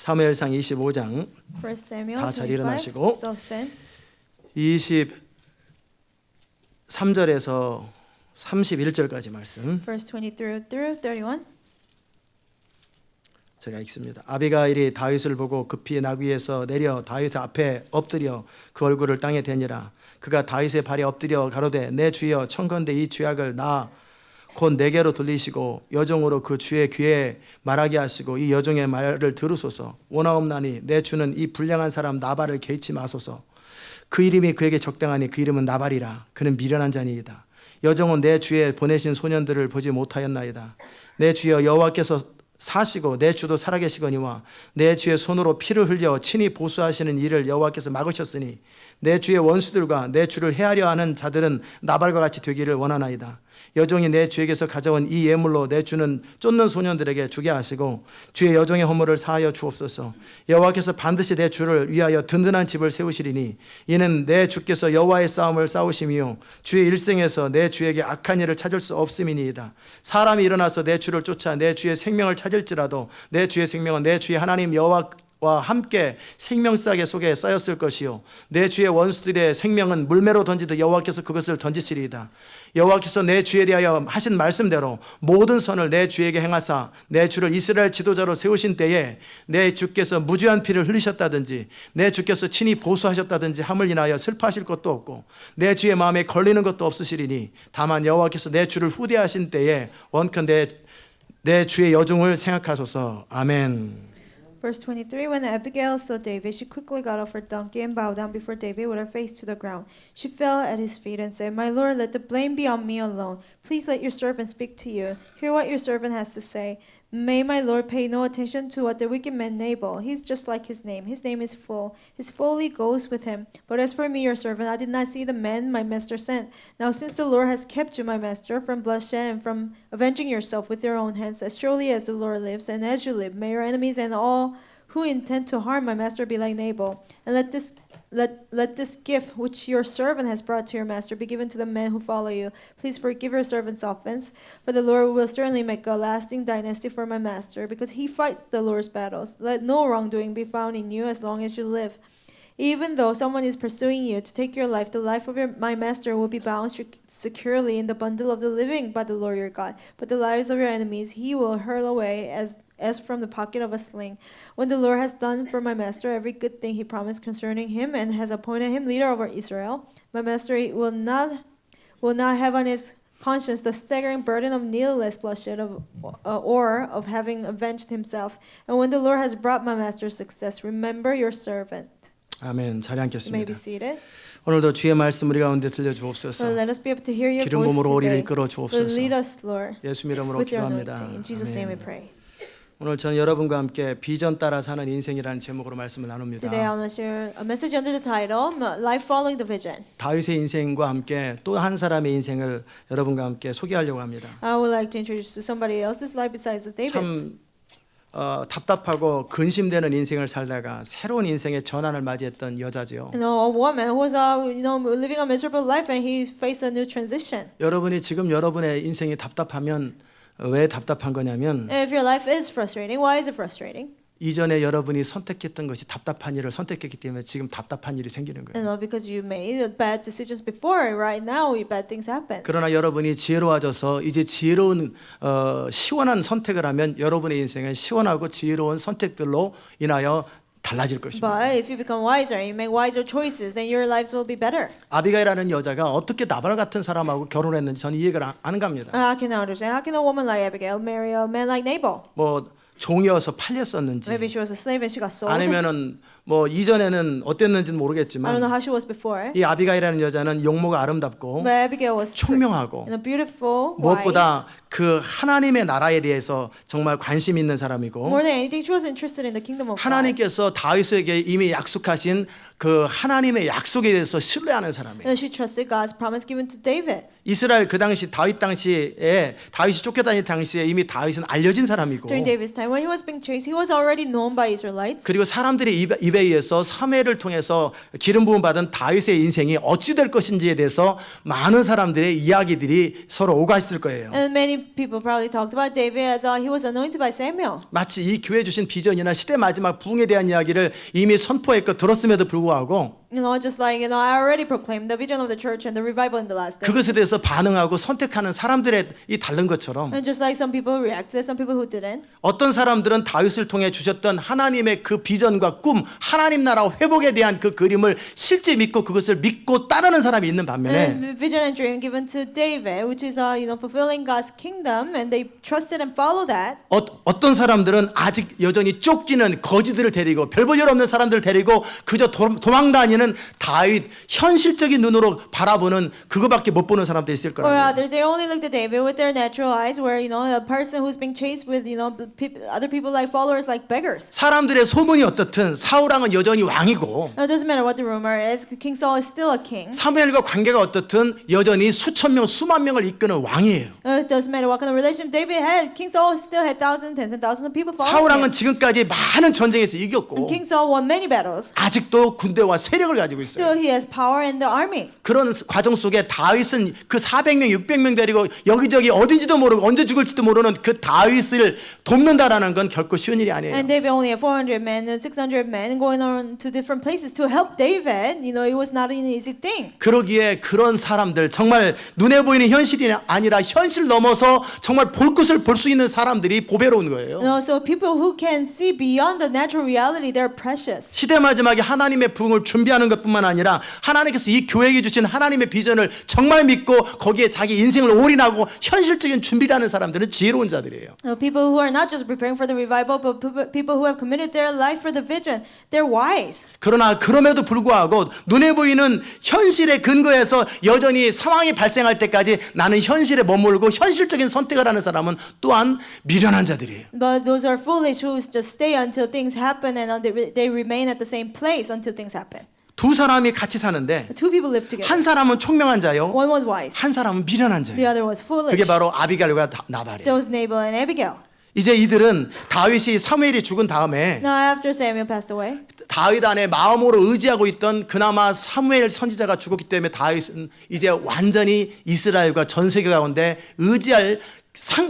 사무엘상 25장 1 Samuel 다 잘 25. 일어나시고 So stand. 23절에서 31절까지 말씀 Verse 23 through 31. 제가 읽습니다. 아비가일이 다윗을 보고 급히 나귀에서 내려 다윗 앞에 엎드려 그 얼굴을 땅에 대니라. 그가 다윗의 발에 엎드려 가로되 내 주여 청컨대 이 죄악을 나 곧 내게로 돌리시고 여종으로 그 주의 귀에 말하게 하시고 이 여종의 말을 들으소서. 원하옵나니 내 주는 이 불량한 사람 나발을 개의치 마소서. 그 이름이 그에게 적당하니 그 이름은 나발이라. 그는 미련한 자니이다. 여종은 내 주에 보내신 소년들을 보지 못하였나이다. 내 주여 여호와께서 사시고 내 주도 살아계시거니와 내 주의 손으로 피를 흘려 친히 보수하시는 일을 여호와께서 막으셨으니 내 주의 원수들과 내 주를 해하려 하는 자들은 나발과 같이 되기를 원하나이다. 여종이 내 주에게서 가져온 이 예물로 내 주는 쫓는 소년들에게 주게 하시고 주의 여종의 허물을 사하여 주옵소서. 여호와께서 반드시 내 주를 위하여 든든한 집을 세우시리니 이는 내 주께서 여호와의 싸움을 싸우심이요 주의 일생에서 내 주에게 악한 일을 찾을 수 없음이니이다. 사람이 일어나서 내 주를 쫓아 내 주의 생명을 찾을지라도 내 주의 생명은 내 주의 하나님 여호와와 함께 생명싸개 속에 쌓였을 것이요 내 주의 원수들의 생명은 물매로 던지듯 여호와께서 그것을 던지시리이다. 여호와께서 내 주에 대하여 하신 말씀대로 모든 선을 내 주에게 행하사 내 주를 이스라엘 지도자로 세우신 때에 내 주께서 무죄한 피를 흘리셨다든지 내 주께서 친히 보수하셨다든지 함을 인하여 슬퍼하실 것도 없고 내 주의 마음에 걸리는 것도 없으시리니 다만 여호와께서 내 주를 후대하신 때에 원컨대 내 주의 여종을 생각하소서. 아멘. Verse 23, when Abigail saw David, she quickly got off her donkey and bowed down before David with her face to the ground. She fell at his feet and said, My lord, let the blame be on me alone. Please let your servant speak to you. Hear what your servant has to say. May my lord pay no attention to what the wicked man Nabal. He's just like his name. His name is full. His folly goes with him. But as for me, your servant, I did not see the man my master sent. Now since the Lord has kept you, my master, from bloodshed and from avenging yourself with your own hands, as surely as the Lord lives, and as you live, may your enemies and all who intend to harm my master be like Nabal. And let this gift which your servant has brought to your master be given to the men who follow you. Please forgive your servant's offense, for the Lord will certainly make a lasting dynasty for my master, because he fights the Lord's battles. Let no wrongdoing be found in you as long as you live. Even though someone is pursuing you to take your life, the life of my master will be bound securely in the bundle of the living by the Lord your God. But the lives of your enemies he will hurl away as from the pocket of a sling. When the Lord has done for my master every good thing he promised concerning him and has appointed him leader over Israel, my master will not have on his conscience the staggering burden of needless bloodshed or of having avenged himself. And when the Lord has brought my master success, remember your servant. 아멘. 자리 You may be 앉겠습니다. seated. 오늘도 주의 말씀 우리 가운데 So 들려주옵소서. let us be able to hear your 기름 voice 부음으로 우리를 today. 이끌어 So 주옵소서. lead us, Lord, 예수 이름으로 with your 기도합니다. anointing. In Jesus' name we 아멘. pray. 오늘 저는 여러분과 함께 비전 따라 사는 인생이라는 제목으로 말씀을 나눕니다. Today I want to share a message under the title Life Following the Vision. 다윗의 인생과 함께 또 한 사람의 인생을 여러분과 함께 소개하려고 합니다. I would like to introduce to somebody else's life besides David's. 참 답답하고 근심되는 인생을 살다가 새로운 인생의 전환을 맞이했던 여자죠. A woman who was living a miserable life and he faced a new transition. 여러분이 지금 여러분의 인생이 답답하면 왜 답답한 거냐면 And if your life is frustrating, why is it frustrating? 이전에 여러분이 선택했던 것이 답답한 일을 선택했기 때문에 지금 답답한 일이 생기는 거예요. And because you made bad decisions before, right now bad things happen. 그러나 여러분이 지혜로워져서 이제 지혜로운 시원한 선택을 하면 여러분의 인생은 시원하고 지혜로운 선택들로 인하여 달라질 것입니다. But if you become wiser and you make wiser choices, then your lives will be better. 아비가일이라는 여자가 어떻게 나발 같은 사람하고 결혼했는지 저는 이해가 안 갑니다. I cannot understand. How can a woman like Abigail marry a man like Nabal? 뭐 종이어서 팔렸었는지 Maybe she was a slave and she got sold. 아니면은 뭐 이전에는 어땠는지는 I don't know 모르겠지만 how she was before. 이 아비가일이라는 여자는 용모가 아름답고 But Abigail was 총명하고 and a beautiful wife. 무엇보다 그 하나님의 나라에 대해서 정말 관심 있는 사람이고 More than anything, she was interested in the kingdom of God. 하나님께서 다윗에게 이미 약속하신 그 하나님의 약속에 대해서 신뢰하는 사람이에요. And she trusted God's promise given to David. 이스라엘 그 당시 다윗 당시에 다윗이 쫓겨다닐 당시에 이미 다윗은 알려진 사람이고 During David's time, when he was being chased, he was already known by Israelites. 그리고 사람들의 입에 의해서 사무엘을 통해서 기름 부음 받은 다윗의 인생이 어찌 될 것인지에 대해서 많은 사람들의 이야기들이 서로 오가 있을 거예요. And many Many people probably talked about David as he was anointed by Samuel. 마치 이 교회 주신 비전이나 시대 마지막 부흥에 대한 이야기를 이미 선포했고 들었음에도 불구하고 Just like, I already proclaimed the vision of the church and the revival in the last days. 그것에 대해서 반응하고 선택하는 사람들의 이 다른 것처럼 And just like some people reacted, some people who didn't. 어떤 사람들은 다윗을 통해 주셨던 하나님의 그 비전과 꿈, 하나님 나라 회복에 대한 그 그림을 실제 믿고 그것을 믿고 따르는 사람이 있는 반면에 And vision and dream given to David, which is fulfilling God's kingdom, and they trusted and followed that. 어떤 사람들은 아직 여전히 쫓기는 거지들을 데리고 별 볼 일 없는 사람들을 데리고 그저 도망 다니는 다윗 현실적인 눈으로 바라보는 그거밖에 못 보는 사람도 있을 Or 거라고요. others, they only looked at David with their natural eyes, where a person who's being chased with other people like followers like beggars. 사람들의 소문이 어떻든 사울 왕은 여전히 왕이고 Now, it doesn't matter what the rumor is. King Saul is still a king. 사무엘과 관계가 어떻든 여전히 수천 명, 수만 명을 이끄는 왕이에요. It doesn't matter what kind of relationship David had. King Saul still had thousands, tens, and thousands of people 사울 following 왕은 him. 지금까지 많은 전쟁에서 And 이겼고 King Saul won many battles. 아직도 군대와 세력을 가지고 있어요. Still, he has power in the army. 그런 과정 속에 다윗은 그 400명, 600명 데리고 여기저기 어딘지도 모르고 언제 죽을지도 모르는 그 다윗을 돕는다라는 건 결코 쉬운 일이 아니에요. And David only had 400 men and 600 men going on to different places to help David. It was not an easy thing. 그러기에 그런 사람들 정말 눈에 보이는 현실이 아니라 현실 넘어서 정말 볼 것을 볼 수 있는 사람들이 보배로운 거예요. So people who can see beyond the natural reality, they're precious. 시대 마지막에 하나님의 부흥을 준비하는 것뿐만 아니라 하나님께서 이 교회에 주신 하나님의 비전을 정말 믿고 거기에 자기 인생을 올인하고 현실적인 준비를 하는 사람들은 지혜로운 자들이에요. People who are not just preparing for the revival, but people who have committed their life for the vision, they're wise. 그러나 그럼에도 불구하고 눈에 보이는 현실의 근거에서 여전히 상황이 발생할 때까지 나는 현실에 머물고 현실적인 선택을 하는 사람은 또한 미련한 자들이에요. But those are foolish who just stay until things happen and they remain at the same place until things happen. 두 사람이 같이 사는데 Two people live together. 한 사람은 총명한 자요, One was wise. 한 사람은 미련한 The 자예요. other was foolish. 그게 바로 아비갈과 나발이에요. That was Nabal and Abigail. 이제 이들은 다윗이 사무엘이 죽은 다음에 Now after Samuel passed away, 다윗 안에 마음으로 의지하고 있던 그나마 사무엘 선지자가 죽었기 때문에 다윗은 이제 완전히 이스라엘과 전 세계 가운데 의지할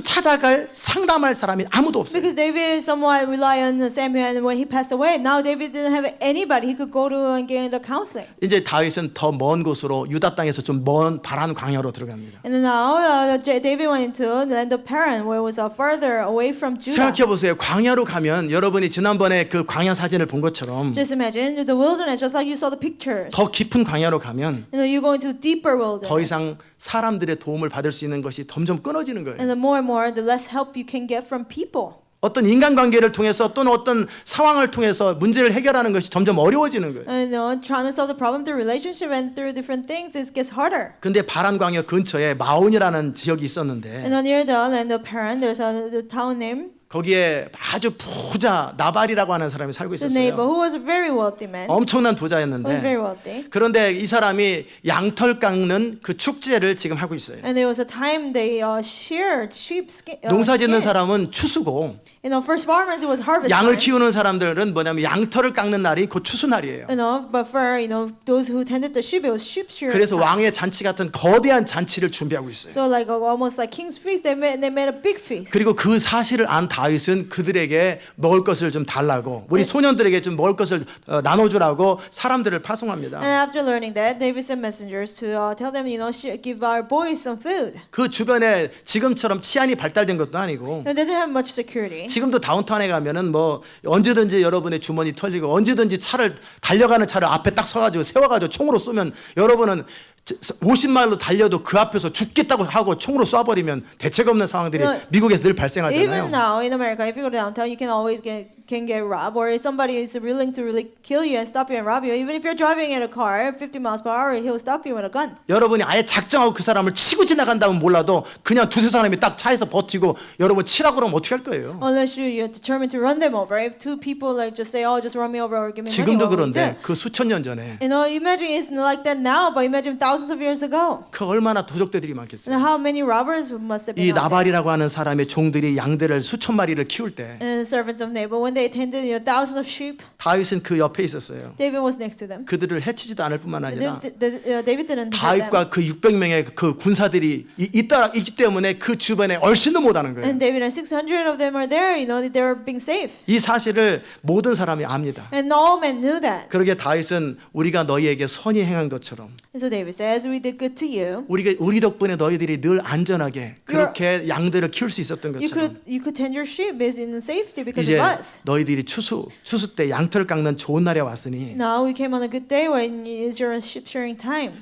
찾아갈 상담할 사람이 아무도 없어요. because David somewhat relied on Samuel, and when he passed away, now David didn't have anybody he could go to and get the counseling. 이제 다윗은 더 먼 곳으로 유다 땅에서 좀 먼 바란 광야로 들어갑니다. And then now David went into the land of Paran, where it was further away from Judah. 생각해 보세요. 광야로 가면 여러분이 지난번에 그 광야 사진을 본 것처럼 Just imagine the wilderness, just like you saw the pictures. 더 깊은 광야로 가면 You go into the deeper wilderness. 더 이상 사람들의 도움을 받을 수 있는 것이 점점 끊어지는 거예요. And the more, the less help you can get from people. 어떤 인간관계를 통해서 또는 어떤 상황을 통해서 문제를 해결하는 것이 점점 어려워지는 거예요. And trying to solve the problem through relationship and through different things, it gets harder. 근데 바란 광야 근처에 마온이라는 지역이 있었는데 And then near the land of Paran, there's the town name, 거기에 아주 부자 나발이라고 하는 사람이 살고 the neighbor, 있었어요. who was a very wealthy man. 엄청난 Was 부자였는데 very wealthy. 그런데 이 사람이 양털 깎는 그 축제를 지금 하고 있어요. And there was a time they sheared sheep skin. 농사 짓는 사람은 추수고 First farmers, it was harvest 양을 time. 키우는 사람들은 뭐냐면 양털을 깎는 날이 곧 추수날이에요. But for those who tended the sheep, it was sheep shearing. 그래서 time. 왕의 잔치 같은 거대한 잔치를 준비하고 있어요. So like almost like king's feast, they made a big feast. 그리고 그 사실을 안 다윗은 그들에게 먹을 것을 좀 달라고 우리 소년들에게 좀 먹을 것을 나눠주라고 사람들을 파송합니다. And after learning that, David sent messengers to tell them, give our boys some food. 그 주변에 지금처럼 치안이 발달된 것도 아니고 And they didn't have much security. 지금도 다운타운에 가면은 뭐 언제든지 여러분의 주머니 털리고 언제든지 달려가는 차를 앞에 딱 서가지고 세워가지고 총으로 쏘면 여러분은 50마일로 달려도 그 앞에서 죽겠다고 하고 총으로 쏴버리면 대책 없는 상황들이 미국에서 늘 Even 발생하잖아요. now in America, if you go downtown, you can always get robbed, or if somebody is willing to really kill you and stop you and rob you, even if you're driving in a car 50 miles per hour, he'll stop you with a gun. 여러분이 아예 작정하고 그 사람을 치고 지나간다면 몰라도 그냥 두세 사람이 딱 차에서 버티고 여러분 치라고 그러면 어떻게 할 거예요? Unless you're determined to run them over. If two people just say, "Oh, just run me over or give me money," 지금도 what will you 그런데 do? 그 수천 년 전에 Imagine it's not like that now, but imagine thousands thousands of years ago. 그 얼마나 도적들이 많겠어요. And how many robbers must have been 이 out there? 나발이라고 하는 사람의 종들이 양들을 수천 마리를 키울 때 And the servants of Nabal, when they tended thousands of sheep, 다윗은 그 옆에 있었어요. David was next to them. 그들을 해치지도 않을 뿐만 아니라 David didn't hurt them. 다윗과 그 600명의 그 군사들이 있기 때문에 그 주변에 얼씬도 못하는 거예요. And David and 600 of them are there. They were being safe. 이 사실을 모든 사람이 압니다. And all men knew that. 그러기에 다윗은 우리가 너희에게 선히 행한 것처럼 And so David says, "We did good to you. 우리 덕분에 너희들이 늘 안전하게 그렇게 양들을 키울 수 있었던 것처럼 You could tend your sheep in safety because 이제 of us. 너희들이 추수 때 양털 깎는 좋은 날에 왔으니 Now we came on a good day when it's your sheep shearing time.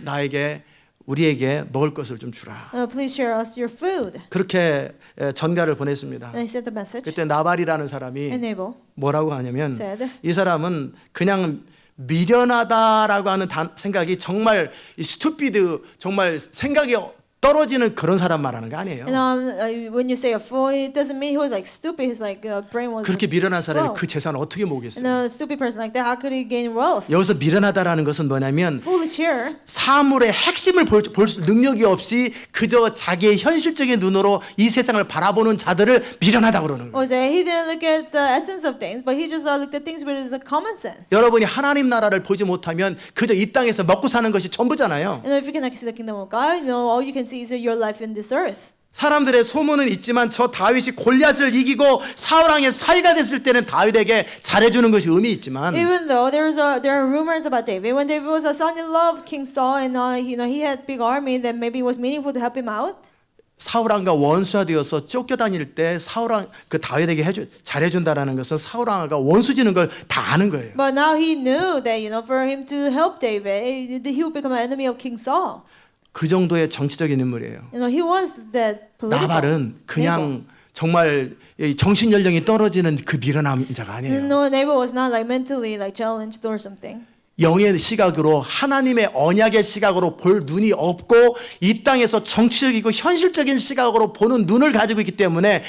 우리에게 먹을 것을 좀 주라. Please share us your food." 그렇게 전가를 보냈습니다. And he sent the message. 그때 나발이라는 사람이 And Nabal 뭐라고 하냐면 said, 이 사람은 그냥 미련하다라고 하는 생각이 정말 스투피드 정말 생각이 떨어지는 그런 사람 말하는 거 아니에요. And when you say a fool, it doesn't mean he was like stupid. His like brain was. 그렇게 미련한 사람이 slow. 그 재산을 어떻게 And 모으겠어요? a stupid person like that, how could he gain wealth? 여기서 미련하다라는 것은 뭐냐면 Foolish here. 사물의 핵심을 볼 능력이 없이 그저 자기의 현실적인 눈으로 이 세상을 바라보는 자들을 미련하다고 그러는 거예요. He didn't look at the essence of things, but he just looked at things with his common sense. 여러분이 하나님 나라를 보지 못하면 그저 이 땅에서 먹고 사는 것이 전부잖아요. And if you cannot see the kingdom of God, all you can see is your life in this earth. 사람들의 소문은 있지만 저 다윗이 골리앗을 이기고 사울 왕의 사위가 됐을 때는 다윗에게 잘해주는 것이 의미 있지만 Even though there are rumors about David, when David was a son-in-law of King Saul, and he had big army, that maybe it was meaningful to help him out. 사울 왕과 원수가 되어서 쫓겨다닐 때 사울 왕 그 다윗에게 잘해준다라는 것은 사울 왕과 원수지는 걸 다 아는 거예요. But now he knew that for him to help David, he would become an enemy of King Saul. 그 정도의 정치적인 인물이에요. He was that political. 나발은 그냥 정말 정신 연령이 떨어지는 그 미련한 자가 아니에요. No, Nabal was not like mentally like challenged or something. 영의 시각으로 하나님의 언약의 시각으로 볼 눈이 없고 이 땅에서 정치적이고 현실적인 시각으로 보는 눈을 가지고 있기 때문에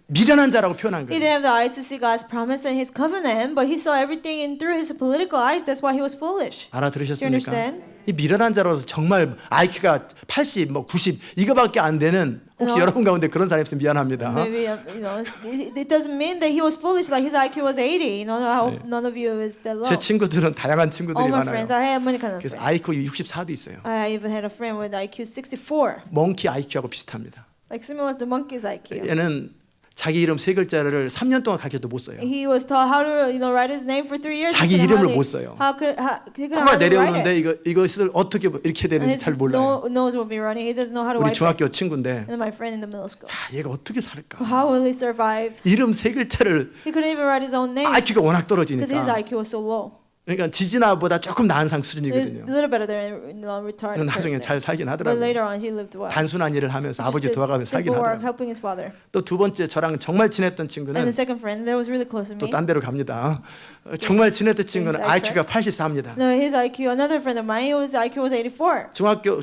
미련한 자라고 표현한 He 거예요. didn't have the eyes to see God's promise and His covenant, but he saw everything through his political eyes. That's why he was foolish. Do you 알아들으셨습니까? understand? 이 미련한 자로서 정말 IQ가 80, 90 이거밖에 안 되는 혹시 여러분 가운데 그런 사람이 있으면 미안합니다. Maybe it doesn't mean that he was foolish. Like his IQ was 80. I hope none of you is that low. 제 친구들은 다양한 친구들이 All my 많아요. friends, I have many kind of 그래서 friends. IQ 64도 있어요. I even had a friend with IQ 64, 몽키 IQ하고 비슷합니다. like similar to monkey's IQ. 얘는 자기 이름 세 글자를 3년 동안 가르쳐도 못 써요. He was taught how to write his name for 3 years. 자기 이름을 못 써요. he could 코가 hardly write 내려오는데 it. 이것을 어떻게 이렇게 And 되는지 his 잘 몰라요. nose will be running. He doesn't know how to 우리 wipe it. 중학교 친구인데 And my friend in the middle school. 얘가 어떻게 살까? How will he survive? 이름 세 글자를 He couldn't even write his own name IQ가 워낙 because his 떨어지니까. IQ was so low. 그러니까 지진아보다 조금 나은 상 He was 수준이거든요. a little better than retarded 나중에 person. 잘 살긴 But 하더라고요. later on, he lived well. 단순한 일을 하면서 Just 아버지 did 도와가면서 살긴 simple work, 하더라고요. helping his father. 또 두 번째 저랑 정말 친했던 And 친구는 the second friend that was really close to 또 me. 딴 데로 갑니다. 정말 친했던 친구는 IQ가 84입니다. No, his IQ. Another friend of mine, his IQ was 84.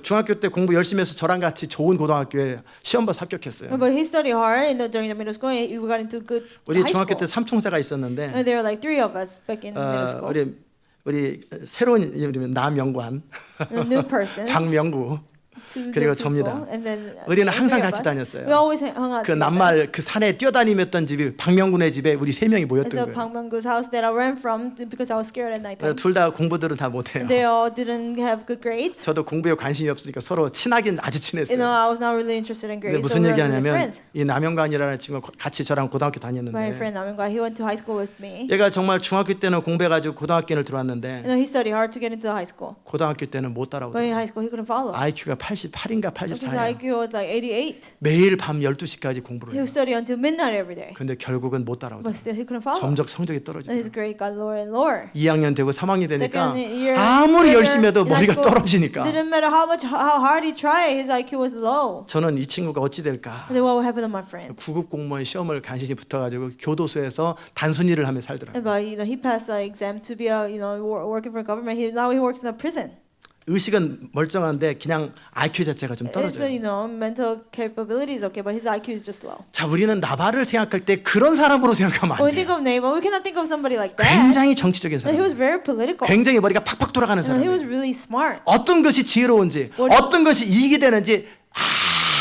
중학교 때 공부 열심히 해서 저랑 같이 좋은 고등학교에 시험 봐서 합격했어요. But he studied hard during the middle school. And he got into good 우리 high 중학교 school. 때 삼총사가 있었는데 And there were like 3 of us back in middle school. 우리 새로운 이름이 남영관, A new person. 박명구, Two 그리고 new people, 접니다. and then 우리는 three 항상 of 같이 us. 다녔어요. We always hung out 그 together. 낱말 그 산에 뛰어다니던 집이 박명군의 집에 우리 세 명이 It's 모였던 a 거예요. Pangmangu's house that I ran from because I was scared at night time. 둘 다 공부들은 다 못해요. They all didn't have good grades. 저도 공부에 관심이 없으니까 서로 친하긴 아주 친했어요. I was not really interested in 근데 grades. 무슨 So we were really 얘기하냐면 friends. 이 남영관이라는 친구 같이 저랑 고등학교 My 다녔는데 friend Namingwa, he went to high school with me. 얘가 정말 중학교 때는 공부해가지고 고등학교를 들어왔는데 He studied hard to get into the high school. 고등학교 때는 못 But 따라오더라고요. in high school, he couldn't follow. IQ가 88인가 His 84예요. IQ was like 88. 매일 밤 12시까지 공부를 He 해요. would study until midnight every day. 근데 결국은 못 But 따라오더라고요. still, he couldn't follow. 점점 성적이 And his 떨어지더라고요. grade got lower and lower. 2학년 되고 3학년 되니까 Second year 아무리 later, 열심히 해도 in high 머리가 school, 떨어지니까 Didn't matter how hard he tried, his IQ was low. 저는 이 친구가 어찌 될까? And then what would happen to my friend? 9급 공무원 시험을 간신히 붙어가지고 교도소에서 단순일을 하며 살더라고요. But he passed the exam to be working for government. Now he works in a prison. 의식은 멀쩡한데 그냥 IQ 자체가 좀 His 떨어져요. mental capability is okay, but his IQ is just low. 자, 우리는 나발을 생각할 때 그런 사람으로 생각하면 When 안 we think 돼요. of Nabal, we cannot think of somebody like that. 굉장히 정치적인 And he was 사람, very political. 굉장히 머리가 팍팍 돌아가는 And he was 사람. really smart. 어떤 것이 지혜로운지, What- 어떤 것이 이익이 되는지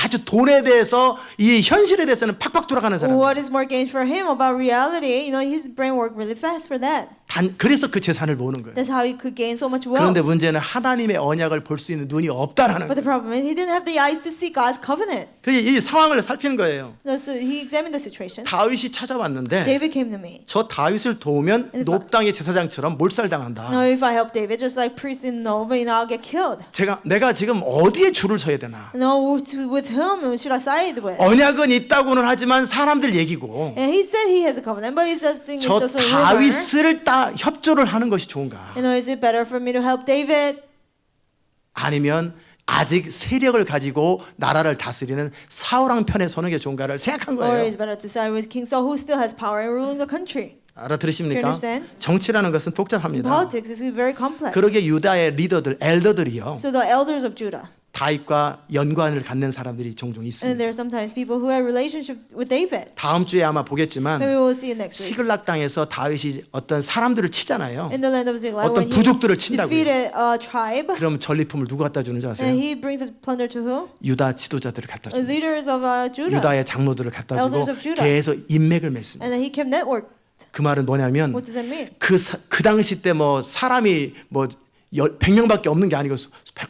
아주 돈에 대해서 이 현실에 대해서는 팍팍 돌아가는 사람. What is more gained for him about reality? His brain worked really fast for that. 그래서 그 재산을 모으는 거예요. That's how he could gain so much 그런데 wealth. 문제는 하나님의 언약을 볼 수 있는 눈이 없다라는 But the 거예요. problem is he didn't have the eyes to see God's covenant. 그래서 이 상황을 살피는 거예요. So he examined the situation. 다윗이 찾아왔는데 David came to me. 저 다윗을 도우면 And if 높당의 제사장처럼 몰살당한다. No, if I help David, just like priests in Nob, I'll get killed. 내가 지금 어디에 줄을 서야 되나? No, with whom should I side with? 언약은 있다고는 하지만 사람들 얘기고 And he said he has a covenant, but he says things 저 just a rumor. 다윗을 협조를 하는 것이 좋은가? Is it better for me to help David? 아니면 아직 세력을 가지고 나라를 다스리는 사울왕 편에 서는 게 좋은가를 생각한 Or 거예요. is it better to side with King Saul, who still has power in ruling the country? Do 알아들으십니까? you understand? 정치라는 것은 복잡합니다. Politics is very complex. 그러게 유다의 리더들, 엘더들이요. So the elders of Judah, 다윗과 연관을 갖는 사람들이 종종 and 있습니다. there are sometimes people who have relationship with David. 다음 주에 아마 보겠지만 Maybe we'll see it next week. 시글락 땅에서 다윗이 어떤 사람들을 치잖아요. In the land of Ziklag, 어떤 when he 부족들을 친다고요. defeated a tribe, 그럼 전리품을 누구 갖다 주는 줄 and 아세요? he brings his plunder to who? 유다 지도자들을 갖다 The 줍니다. leaders of Judah. 유다의 장로들을 갖다 주고 Elders of Judah. 계속 인맥을 맺습니다. And then he kept network. 그 말은 뭐냐면 What does that mean? 그 당시 때 뭐 사람이 뭐 100명밖에 없는 게 아니고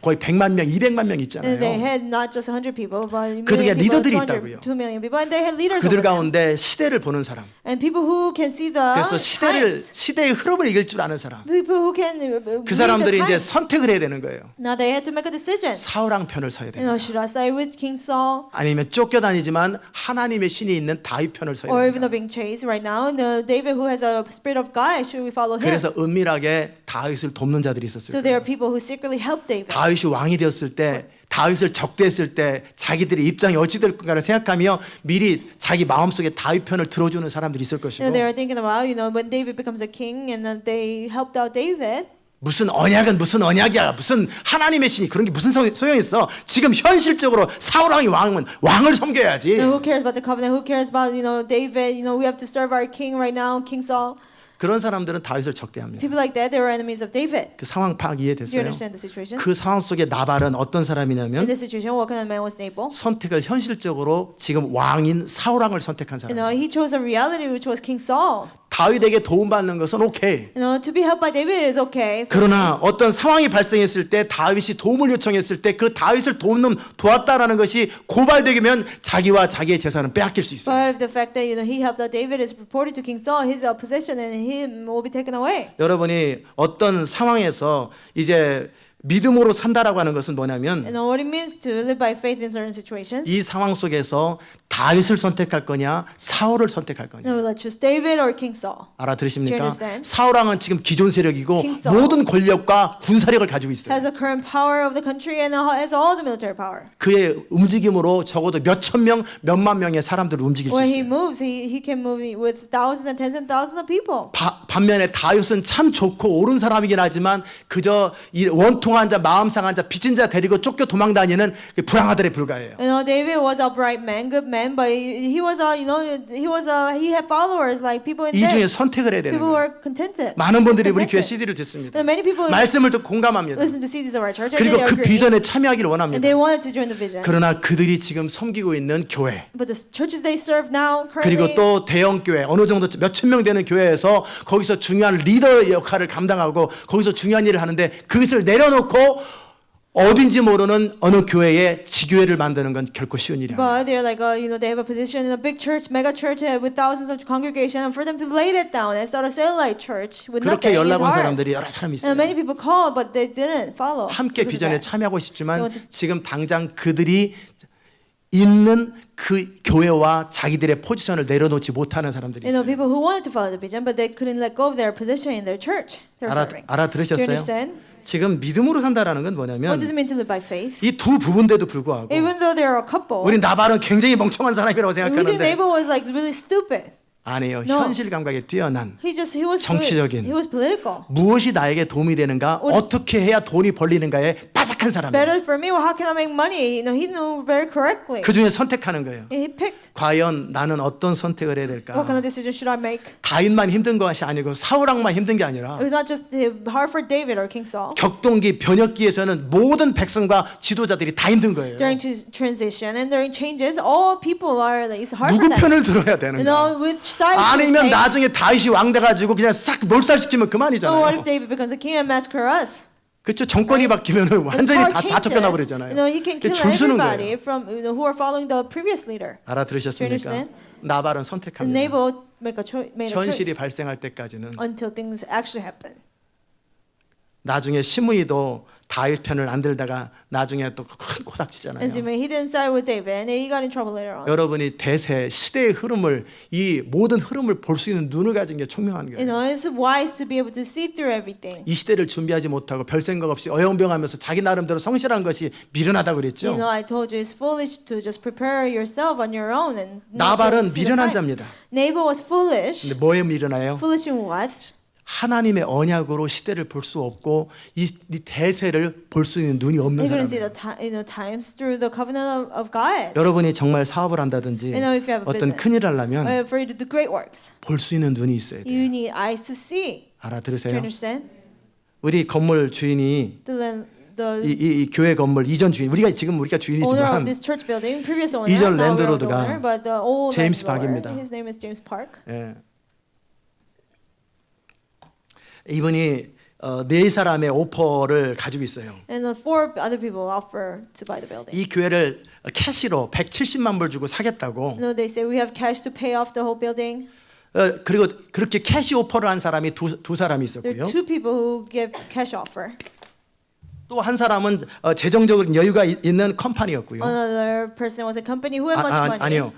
거의 100만 명, 200만 명 And they 있잖아요. had not just 100 people, but a 그들에게 million people, 리더들이 200, 있다고요. 2 million people, and they had leaders 그들 over them. 가운데 시대를 보는 사람. And people who can see the 그래서 times. 시대의 흐름을 이길 줄 아는 사람. People who can read 그 the 사람들이 이제 times. 선택을 해야 되는 거예요. Now they had to make a decision. 사울왕 편을 서야 돼요. Should I side with King Saul? 아니면 쫓겨다니지만 하나님의 신이 있는 다윗 편을 서야 Or even 됩니다. though being chased right now, David who has a spirit of God, should we follow him? 그래서 은밀하게 다윗을 돕는 자들이 있었어요. So there are people who secretly help David. 다윗이 왕이 되었을 때 다윗을 적대했을 때 자기들의 입장이 어찌 될 건가를 생각하며 미리 자기 마음속에 다윗 편을 들어주는 사람들이 있을 것이고 They are thinking about, when David becomes a king and then they helped out David. 무슨 언약은 무슨 언약이야 무슨 하나님의 신이 그런 게 무슨 소용이 있어 지금 현실적으로 사울왕이 왕은 왕을 섬겨야지. And who cares about the covenant? Who cares about, David? We have to serve our king right now, King Saul. 그런 사람들은 다윗을 적대합니다. People like that, they were enemies of David. 그 상황 파악 Do you 이해됐어요? understand the situation? 그 상황 속에 나발은 어떤 In 사람이냐면 this situation, what kind of man was Nabal? 선택을 현실적으로 지금 왕인 사울왕을 선택한 사람. He chose a reality which was King Saul. 다윗에게 도움받는 것은 오케이. To be helped by David is okay. 그러나 어떤 상황이 발생했을 때 다윗이 도움을 요청했을 때 그 다윗을 도왔다라는 것이 고발되면 자기와 자기의 재산은 빼앗길 수 있어요. But the fact that he helped out David is reported to King Saul, his possession and him will be taken away. 여러분이 어떤 상황에서 이제 믿음으로 산다라고 하는 것은 뭐냐면 What it means to live by faith in certain situations. 이 상황 속에서 다윗을 선택할 거냐 사울을 선택할 거냐. Let's choose David or King Saul. Do you 알아들으십니까? understand? 사울왕은 지금 기존 세력이고 King Saul 모든 권력과 군사력을 가지고 있어요. has the current power of the country and has all the military power. 그의 움직임으로 적어도 몇천 명, 몇만 명의 사람들을 움직일 수 When he 있어요. moves, he can move with thousands and tens and thousands of people. 반면에 다윗은 참 좋고 옳은 사람이긴 하지만 그저 이 원통한 자, 마음 상한 자, 빚진 자 데리고 쫓겨 도망다니는 그 불황아들에 불과해요. David was upright man, good man, but he had followers like people in 이 중에 debt. 선택을 해야 되는 People 거예요. were contented. 많은 분들이 우리 교회 contented. CD를 듣습니다. And many people 말씀을 듣고 공감합니다. listen to CDs of our church and 그리고 they 그 agree. 비전에 참여하기를 And 원합니다. they wanted to join the vision. 그러나 그들이 지금 섬기고 있는 교회 But the churches they serve now 그리고 currently, 또 대형 교회 어느 정도 몇천 명 되는 교회에서 거기서 중요한 리더 역할을 감당하고 거기서 중요한 일을 하는데 그것을 내려놓고 어딘지 모르는 어느 교회에 지교회를 만드는 건 결코 쉬운 일이 아니에요. but they're like, they have a position in a big church, mega church with thousands of congregation, and for them to lay that down and start a satellite church with 그렇게 nothing is 연락 온 hard. 사람들이 여러 사람이 있어요. And many people called, but they didn't follow. 함께 because of 비전에 that. 참여하고 싶지만 They want to- 지금 당장 그들이 있는 그 교회와 자기들의 포지션을 내려놓지 못하는 사람들이 있어요. People who wanted to follow the vision, but they couldn't let go of their position in their church. They're serving. Do you 알아들으셨어요? understand? 지금 믿음으로 산다라는 건 뭐냐면 What does it mean to live by faith? 이 두 부분인데도 불구하고 Even though they're a couple, 우리 나발은 굉장히 멍청한 사람이라고 we think 생각하는데 Nabal was like really stupid. 아니에요. No. 현실 감각에 뛰어난 He was 정치적인. he was political. 무엇이 나에게 도움이 되는가, 어떻게 해야 돈이 벌리는가에 빠삭한 사람이에요. Better for me. Well, how can I make money? He knew very correctly. 그 중에 선택하는 거예요. And he picked. 과연 나는 어떤 선택을 해야 될까? What kind of decision should I make? 다윗만 힘든 것이 아니고 사울왕만 힘든 게 아니라 It was not just hard for David or King Saul. 격동기 변혁기에서는 모든 백성과 지도자들이 다 힘든 거예요. During transition and during changes, all people are. It's hard 누구 for them. 편을 들어야 You 되는가? know, which side should we 아니면 take? 나중에 다윗이 왕 돼가지고 그냥 싹 몰살시키면 Or what if 그만이잖아요. David becomes a king and massacre us? 그렇죠. 정권이 바뀌면 When 완전히 power 다 쫓겨나 changes, 버리잖아요. you know, he can kill 줄 서는 everybody 거예요. from who are following the previous leader. 알아들으셨습니까? understand? 나발은 And 선택합니다. Nabal made a 현실이 choice 발생할 때까지는. until things actually happen. 나중에 시므이도 다윗 편을 안 들다가 나중에 또 큰 코닥치잖아요. And Zimri, he didn't side with David, and he got in trouble later on. 여러분이 대세 시대의 흐름을, 이 모든 흐름을 볼 수 있는 눈을 가진 게 총명한 You 거예요. know, it's wise to be able to see through everything. 이 시대를 준비하지 못하고 별 생각 없이 어영병하면서 자기 나름대로 성실한 것이 미련하다고 그랬죠. You know, I told you it's foolish to just prepare yourself on your own and not 나발은 see the 미련한 time. 자입니다. Nabal was foolish. 근데 뭐에 미련해요? Foolish in what? 하나님의 언약으로 시대를 볼 수 없고 이 대세를 볼 수 있는 눈이 없는 He couldn't see 사람이에요. the times through the covenant of God. 여러분이 정말 사업을 한다든지 You know, if you have a 어떤 business, 큰일을 하려면 for you to do great works, 볼 수 있는 눈이 있어야 돼요. you need eyes to see. Do you 알아들으세요? understand? 우리 건물 주인이 이 교회 건물 이전 주인, 우리가 지금 우리가 owner 주인이지만 of this church building, previous owner, 이전 now we're the 랜드로드가 owner, but the old 제임스 landlord, 박입니다. his name is James Park. 예. 이분이 네 사람의 오퍼를 가지고 있어요. And the four other people offer to buy the building. 이 교회를 캐시로 170만 불 주고 사겠다고. You know, they say we have cash to pay off the whole building. 그리고 그렇게 캐시 오퍼를 한 사람이 두 사람이 There 있었고요. are two people who give cash offer. 또 한 사람은 재정적으로 여유가 있는 컴퍼니였고요. Another person was a company who had much money. 아니요.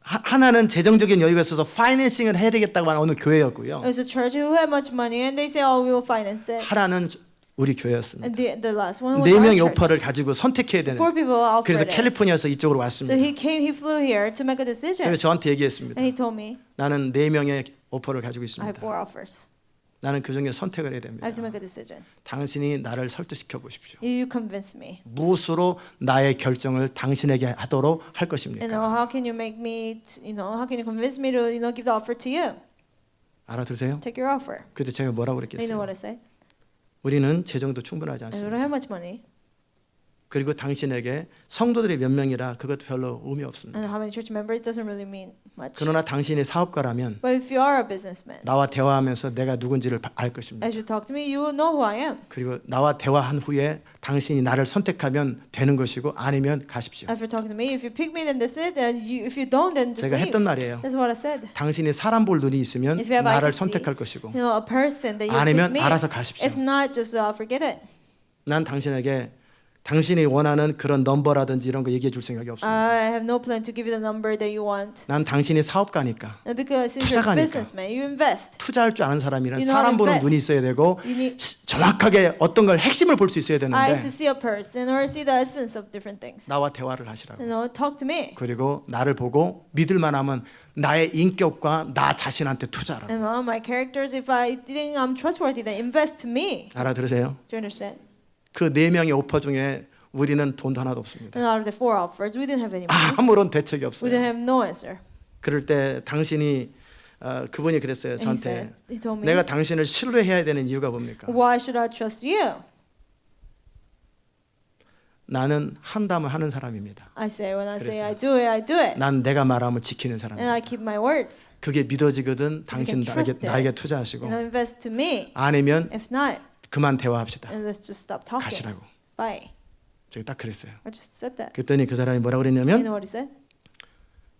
하나는 재정적인 여유가 있어서 파이낸싱을 해야 되겠다고 하는 어느 교회였고요. It was a church who had much money, and they say, "Oh, we will finance it." 하나는 우리 교회였습니다. And the last one was 네 our 명의 church. 오퍼를 가지고 선택해야 되는. Four people 그래서 offered it. 캘리포니아에서 이쪽으로 So 왔습니다. he flew here to make a decision. 그래서 저한테 얘기했습니다. And he told me, 나는 네 명의 오퍼를 가지고 I have 있습니다. 4 offers. 나는 그 중에 선택을 해야 I 됩니다. have to make a decision. 당신이 나를 설득시켜 보십시오. You convince me. 무엇으로 나의 결정을 당신에게 하도록 할 And 것입니까? how can you make me, how can you convince me to, give the offer to you? 알아들으세요? Take your offer. 그때 제가 뭐라고 And you know what 그랬겠어요? I said? 우리는 재정도 충분하지 And we 않습니다. don't have much money. 그리고 당신에게 성도들이 몇 명이라 그것도 별로 의미 없습니다. And how many church members, it doesn't really mean much. 그러나 당신이 사업가라면 But if you are a businessman, 나와 대화하면서 내가 누군지를 알 것입니다. as you talk to me, you will know who I am. 그리고 나와 대화한 후에 당신이 나를 선택하면 되는 것이고 아니면 가십시오. After talking to me, if you pick me, then that's it. And if you don't, then just 제가 leave. 했던 말이에요. That's what I said. 당신이 사람 볼 눈이 있으면 If you have eyes 나를 to see, 선택할 것이고 a person that you 아니면 pick me. 알아서 가십시오. If not, just forget it. 난 당신에게 당신이 원하는 그런 넘버라든지 이런 거 얘기해 줄 생각이 없습니다. I have no plan to give you the number that you want. 난 당신이 사업가니까 And because since you're a 투자가니까. businessman, you invest. 투자할 줄 아는 사람이란 You know how 사람 to 보는 invest. 눈이 있어야 되고 You need 정확하게 어떤 걸 핵심을 볼 수 있어야 eyes to 되는데 see a person or see the essence of different things. 나와 대화를 하시라고. Talk to me. 그리고 나를 보고 믿을 만하면 나의 인격과 나 자신한테 투자하라고. And my characters, if I think I'm trustworthy, then invest to me. 알아들으세요? Do you understand? 그 네 명의 오퍼 중에 우리는 돈도 하나도 없습니다. And out of the 4 offers, we didn't have any money. 아무런 대책이 We didn't 없어요. have no answer. 그럴 때 당신이 그분이 그랬어요. And he 저한테 said, he told me, 내가 당신을 신뢰해야 되는 이유가 뭡니까? why should I trust you? 나는 한다면 하는 사람입니다. I say, when I say 그랬어요. I do it, I do it. 난 내가 말하면 지키는 And 사람입니다. I keep my words. 그게 믿어지거든 당신 can trust it. 나에게 투자하시고 And invest to me. 아니면 If not, 그만 대화합시다. then let's just stop talking. 가시라고. Bye. 제가 딱 그랬어요. I just said that. 그랬더니 그 사람이 뭐라고 You 그랬냐면 know what he said?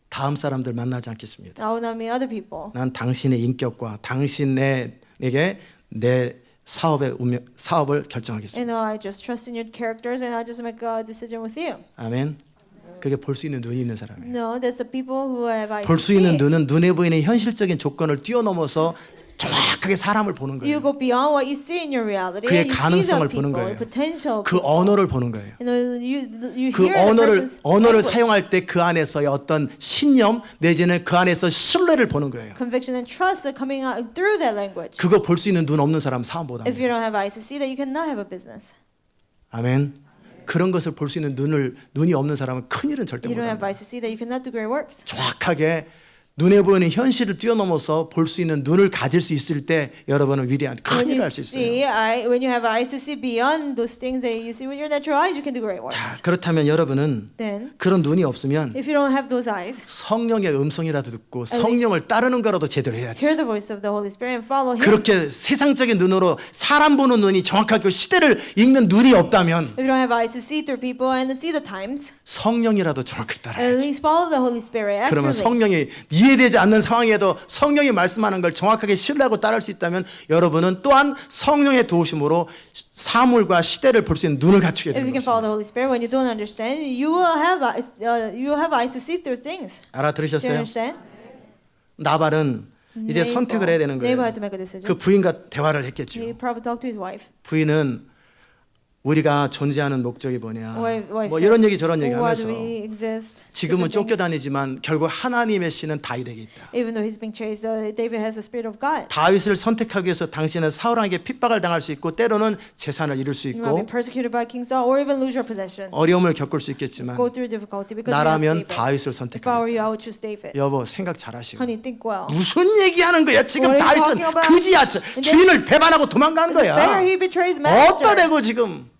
다음 사람들 만나지 않겠습니다. I will not meet other people. 난 당신의 인격과 당신에게 내 사업을 결정하겠습니다. I just trust in your characters and I just make a decision with you. 아멘. 그게 볼 수 있는 눈이 있는 사람이에요. No, that's the people who have eyes 볼 to 수 있는 see. 눈은 눈에 보이는 현실적인 조건을 뛰어넘어서 정확하게 사람을 보는 You 거예요. go beyond what you see in your reality. 그의 And you see the 가능성을 people, 보는 거예요. the potential. 그 언어를 보는 거예요. You know, you 그 hear the person's 언어를 language, 사용할 때 그 안에서의 어떤 신념 내지는 그 안에서 신뢰를 보는 거예요. conviction and trust are coming out through that language. 그거 볼 수 있는 눈 없는 사람 사업 못 If 합니다. you don't have eyes to see that, you cannot have a business. 아멘. 그런 것을 볼 수 있는 눈이 없는 사람은 큰 일은 절대 You 못 don't have 합니다. eyes to see that, you cannot do great works. 정확하게 눈에 보이는 현실을 뛰어넘어서 볼 수 있는 눈을 가질 수 있을 때 여러분은 위대한 큰 When 일을 you 할 수 있어요. see, when you have eyes to see beyond those things that you see with your natural eyes, you can do great works. 자, 그렇다면 여러분은 Then, 그런 눈이 없으면 if you don't have those eyes, 성령의 음성이라도 듣고 least 성령을 따르는 거라도 제대로 해야지. hear the voice of the Holy Spirit and follow Him. 그렇게 세상적인 눈으로 사람 보는 눈이 정확하게 시대를 읽는 눈이 없다면 If you don't have eyes to see through people and see the times, 성령이라도 정확히 at 따라야지. least follow the Holy Spirit 그러면 accurately. 성령이 이해되지 않는 상황에도 성령이 말씀하는 걸 정확하게 신뢰하고 따를 수 있다면 여러분은 또한 성령의 도우심으로 사물과 시대를 볼 수 있는 눈을 갖추게 If you 되는 can follow 것입니다. the Holy Spirit when you don't understand, you will have eyes to see through things. Do you 알아들으셨어요? understand? 나발은 이제 선택을 해야 되는 Nabal 거예요. had to make a decision. 그 부인과 대화를 했겠죠. He probably talked to his wife. 부인은 우리가 존재하는 목적이 뭐냐, Wife 뭐 says, 이런 얘기 저런 얘기 why do 하면서 we exist? 지금은 Different things. 쫓겨다니지만 결국 하나님의 씨는 다윗에게 있다. Even though he's being chased, David has the spirit of God. 다윗을 선택하기 위해서 당신은 사울에게 핍박을 당할 수 있고 때로는 재산을 잃을 수 You might be 있고 persecuted by King Saul or even lose your possession. 어려움을 겪을 수 있겠지만 Go through difficulty because you have 나라면 David. 다윗을 If I 선택하겠다. were you, I would choose David. 여보 생각 잘하시고 Honey, think well. 무슨 얘기하는 거야? 지금 What are you 다윗은 talking about? 그지야. 주인을 배반하고 도망간 It's better 거야. he betrays master. 어디다 대고 지금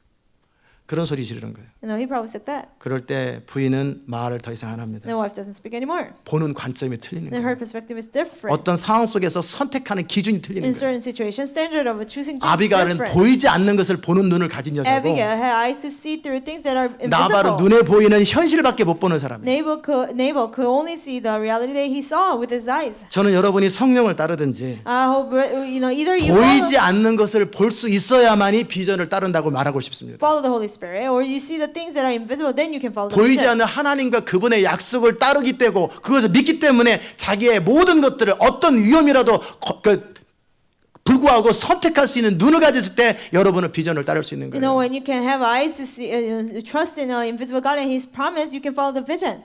그런 소리 지르는 거예요. No, he probably said that. 그럴 때 부인은 말을 더 이상 안 합니다. The wife doesn't speak anymore. 보는 관점이 틀리는 Then 거예요. her perspective is different. 어떤 상황 속에서 선택하는 기준이 틀리는 In 거예요. certain situations, standard of choosing things is 아비가일은 different. 보이지 않는 것을 보는 눈을 가진 여자고 Abigail had eyes to see through things that are 나발은 invisible. 눈에 보이는 현실밖에 못 보는 사람이에요. Nabal could only see the reality that he saw with his eyes. 저는 여러분이 성령을 따르든지 I hope either you 보이지 않는 것을 볼 수 있어야만이 비전을 따른다고 말하고 싶습니다. follow the Holy Spirit, or you see the things that are invisible, then you can follow the 보이지 vision. 않는 하나님과 그분의 약속을 따르기 때고 그것을 믿기 때문에 자기의 모든 것들을 어떤 위험이라도 불구하고 선택할 수 있는 눈을 가졌을 때 여러분은 비전을 따를 수 있는 You know, 거예요. when you can have eyes to see, trust in invisible God and His promise, you can follow the vision.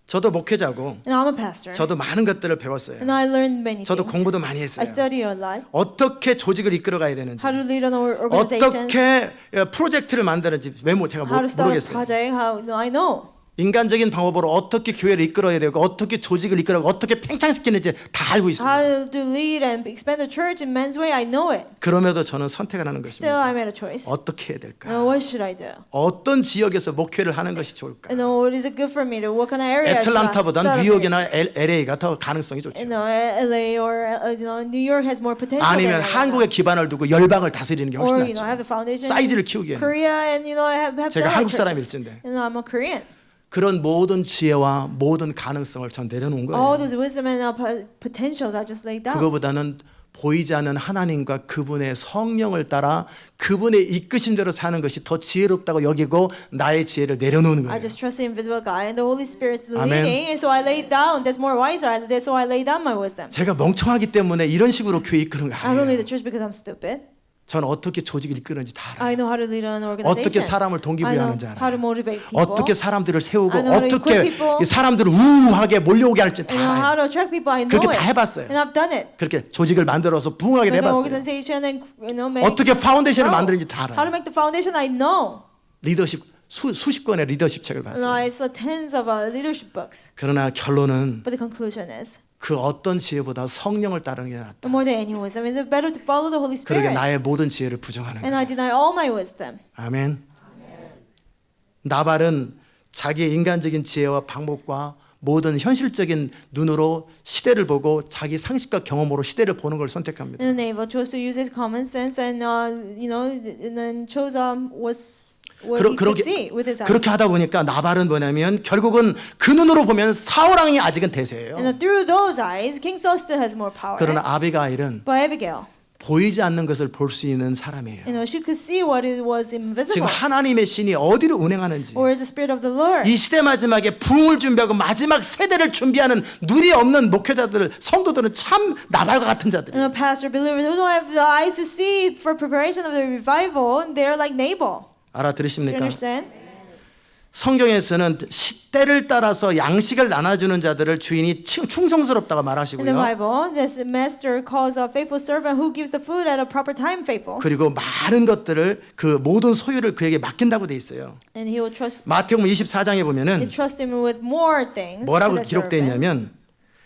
저도 목회자고 And I'm a pastor, 저도 많은 것들을 배웠어요. and I learned many 저도 things. 공부도 많이 I 했어요. study a lot. 어떻게 조직을 이끌어가야 되는지, How to lead an organization, 어떻게 프로젝트를 만드는지 제가 how to start a 모르겠어요. project. How I know. 인간적인 방법으로 어떻게 교회를 이끌어야 되고 어떻게 조직을 이끌어가고 어떻게 팽창시키는지 다 알고 있습니다. How to lead and expand the church in men's way, I know it. 그럼에도 저는 선택을 하는 Still, 것입니다. I made a choice. 어떻게 해야 될까? What should I do? 어떤 지역에서 목회를 하는 것이 좋을까? You know, what is it good for me to? What kind of area? should I 애틀란타보다는 start a 뉴욕이나 LA가 더 가능성이 좋죠. You know, LA or New York has more potential. 아니면 than 한국에 기반을 두고 열방을 다스리는 게 or 훨씬 have 낫죠. the foundation. 사이즈를 in 키우기에는. Korea and have 제가 satellite 한국 churches. 사람일진데. You know, I'm a Korean. 그런 모든 지혜와 모든 가능성을 전 내려놓은 All 거예요. those wisdom and potentials I just laid down. 그거보다는 보이지 않는 하나님과 그분의 성령을 따라 그분의 이끄심대로 사는 것이 더 지혜롭다고 여기고 나의 지혜를 내려놓는 I 거예요. just trust in invisible God and the Holy Spirit's Amen. leading, and so I laid down. That's more wiser. So I laid down my wisdom. 제가 멍청하기 때문에 이런 식으로 교회 이끄는 거 I don't 아니에요. lead the church because I'm stupid. 저는 어떻게 조직을 이끄는지 다 알아요. I know how to lead an organization. 어떻게 사람을 I know 동기부여하는지 how to 알아요. motivate people. 어떻게 사람들을 세우고 I know how to 어떻게 equip people. 이 사람들을 우우하게 몰려오게 할지 다 I know how 알아요. to attract people. I know 그렇게 it. 다 해봤어요. And I've done it. 그렇게 조직을 만들어서 부흥하게 With the 해봤어요. organization and make, 어떻게 파운데이션을 know. 만드는지 다 How to 알아요. make the foundation, I know. 리더십 수십 권의 리더십 책을 And 봤어요. I saw tens of leadership books. 그러나 결론은 But the conclusion is, 그 어떤 지혜보다 성령을 따르는 게 낫다. more than any wisdom, is it better to follow the Holy 그러게 Spirit? 나의 모든 지혜를 부정하는 And 거예요. I deny all my wisdom. 아멘. 나발은 자기의 인간적인 지혜와 방법과 모든 현실적인 눈으로 시대를 보고 자기 상식과 경험으로 시대를 보는 걸 선택합니다. And Nabal chose to use his common sense and and then chose what he could see with his eyes. 그렇게 하다 보니까 나발은 뭐냐면 결국은 그 눈으로 보면 사울 왕이 아직은 대세예요. And through those eyes, King Saul still has more power. 그러나 아비가일은 But Abigail, 보이지 않는 것을 볼 수 있는 사람이에요. she could see what it was 지금 invisible. 하나님의 신이 어디로 운행하는지, Or is the Spirit of the Lord? 이 시대 마지막에 부흥을 준비하고 마지막 세대를 준비하는 눈이 없는 목회자들, 성도들은 참 나발과 같은 자들이에요. And the pastor believers who don't have the eyes to see for preparation of the revival, they're like Nabal. Do you 알아들으십니까? understand? 성경에서는 시대를 따라서 양식을 나눠주는 자들을 주인이 충성스럽다고 In the 말하시고요. Bible, this master calls a faithful servant who gives the food at a proper time faithful. 그리고 많은 것들을 그 모든 소유를 그에게 맡긴다고 돼 있어요. And he will trust, 마태복음 24장에 보면은 entrust him with more things. 뭐라고 to that 기록되어 servant. 있냐면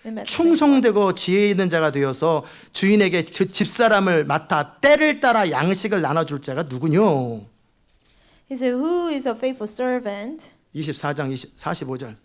In Matthew 24. 충성되고 지혜 있는 자가 되어서 주인에게 집사람을 맡아 때를 따라 양식을 나눠줄 자가 누구뇨? He said, "Who is a faithful servant?" 24장 45절.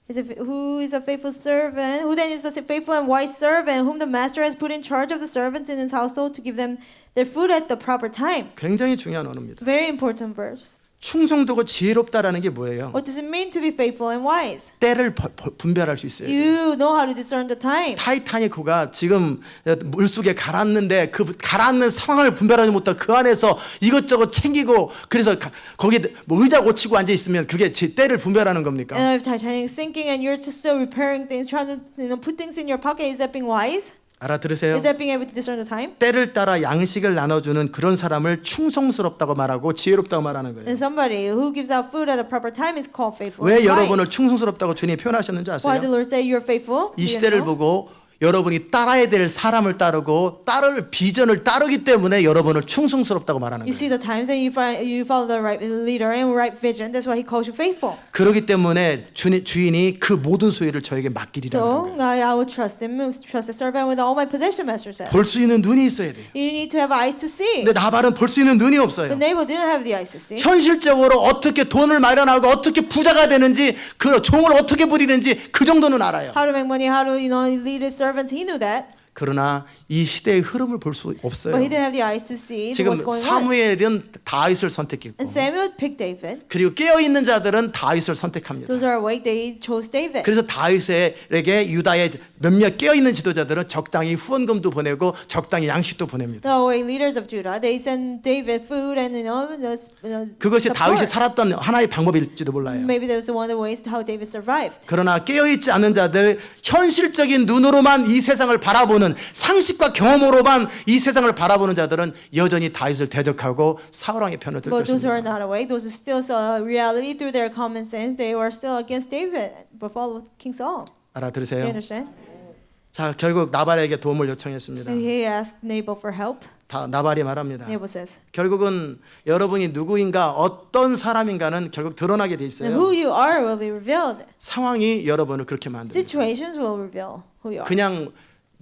He said, "Who is a faithful servant? Who then is the faithful and wise servant whom the master has put in charge of the servants in his household to give them their food at the proper time?" 굉장히 중요한 언어입니다. Very important verse. 충성되고 지혜롭다라는 게 뭐예요? What does it mean to be faithful and wise? 때를 분별할 수 있어요. You know how to discern the time. 타이타닉호가 지금 물속에 가라앉는데 그 가라앉는 상황을 분별하지 못하고 그 안에서 이것저것 챙기고 그래서 거기에 뭐 의자 고치고 앉아 있으면 그게 제 때를 분별하는 겁니까? And if Titanic is sinking and you're just still repairing things, trying to put things in your pocket, is that being wise? 알아들으세요? Is that being able to discern the time? 때를 따라 양식을 나눠주는 그런 사람을 충성스럽다고 말하고 지혜롭다고 말하는 거예요. And somebody who gives out food at a proper time is called faithful. 왜 and 여러분을 wise. 충성스럽다고 주님이 표현하셨는지 Why the 아세요? Lord say you're faithful? 이 Do you 시대를 know? 보고 여러분이 따라야 될 사람을 따르고 따를 비전을 따르기 때문에 여러분을 충성스럽다고 말하는 You 거예요. see the times and you follow the right leader and right vision. That's why He calls you faithful. 그렇기 때문에 주인이 그 모든 소유를 저에게 맡기리라는 So 거예요. I will trust Him, trust the servant with all my possession. Master says. 볼 수 있는 눈이 있어야 돼요. You need to have eyes to see. 근데 나발은 볼 수 있는 눈이 없어요. But Nabal didn't have the eyes to see. 현실적으로 어떻게 돈을 마련하고 어떻게 부자가 되는지 그 종을 어떻게 부리는지 그 정도는 알아요. How to make money, how to lead his servants. He knew that. 그러나 이 시대의 흐름을 볼 수 없어요. But he didn't have the eyes to see 지금 what's going on. 사무엘은 다윗을 선택했고 And Samuel picked David. 그리고 깨어 있는 자들은 다윗을 선택합니다. Those are awake. They chose David. 그래서 다윗에게 유다의 몇몇 깨어 있는 지도자들은 적당히 후원금도 보내고 적당히 양식도 보냅니다. The awake leaders of Judah, they send David food and 그것이 다윗이 support. 살았던 하나의 방법일지도 몰라요. Maybe that was one of the ways how David survived. 그러나 깨어있지 않은 자들, 현실적인 눈으로만 이 세상을 바라보는 상식과 경험으로만 이 세상을 바라보는 자들은 여전히 다윗을 대적하고 사울왕의 편을 들 But those who are 것입니다. not awake, those who still saw reality through their common sense, they were still against David, but follow King Saul. Do you 알아들으세요? understand? 자, 결국 나발에게 도움을 요청했습니다. He asked Nabal for help. 나발이 말합니다. Nabal says, 결국은 여러분이 누구인가 어떤 사람인가는 결국 드러나게 돼 and who 있어요. you are will be revealed. 상황이 여러분을 그렇게 만듭니다. Situations will reveal who you are. 그냥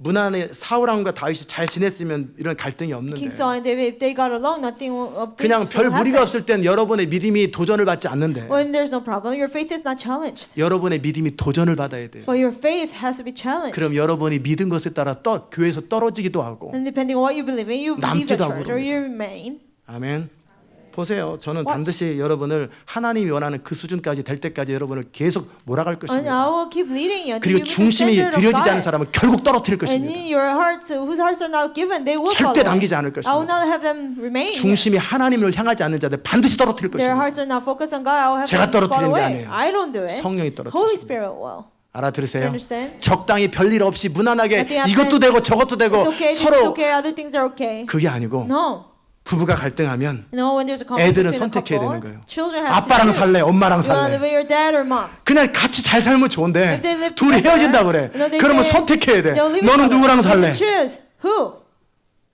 무난히 사울왕과 다윗이 잘 지냈으면 이런 갈등이 없는데 King Saul and David, if they got along, nothing of this 그냥 별 will 무리가 happen. 없을 땐 여러분의 믿음이 도전을 받지 않는데 When there's no problem, your faith is not challenged. 여러분의 믿음이 도전을 받아야 돼요. But your faith has to be challenged. 그럼 여러분이 믿은 것에 따라 교회에서 떨어지기도 하고 And depending on what you believe in, you leave the 남기도 하고 church or 그럽니다. you remain. 아멘. 보세요. 저는 Watch. 반드시 여러분을 하나님이 원하는 그 수준까지 될 때까지 여러분을 계속 몰아갈 And 것입니다. I will keep leading you until 그리고 you meet the 중심이 standard of 들여지지 않은 God. 사람은 결국 떨어뜨릴 And 것입니다. in your hearts, whose hearts are not given, they will 절대 follow. 남기지 않을 I will 것입니다. not have them remain. here. 중심이 하나님을 향하지 않는 자들 반드시 떨어뜨릴 Their 것입니다. hearts are not focused on God. I will have 제가 them fall 떨어뜨리는 게 away. 아니에요. I don't do it. 성령이 Holy 떨어뜨립니다. Spirit will. 알아들으세요? Understand? 적당히 별일 없이 무난하게 Nothing happens. 이것도 되고 저것도 되고 It's okay. This is 서로 okay. Other things are okay. 그게 아니고 No. 부부가 갈등하면 No. When there's a conflict 애들은 between a 선택해야 couple, 되는 거예요. children have to 아빠랑 choose. 살래, 엄마랑 You want to 살래. be your dad or mom? 그냥 같이 잘 살면 좋은데 If they live 둘이 together, 헤어진다 그래. no, they 그러면 say 선택해야 돼. they'll leave each 너는 other. 누구랑 You have 살래? to choose. Who?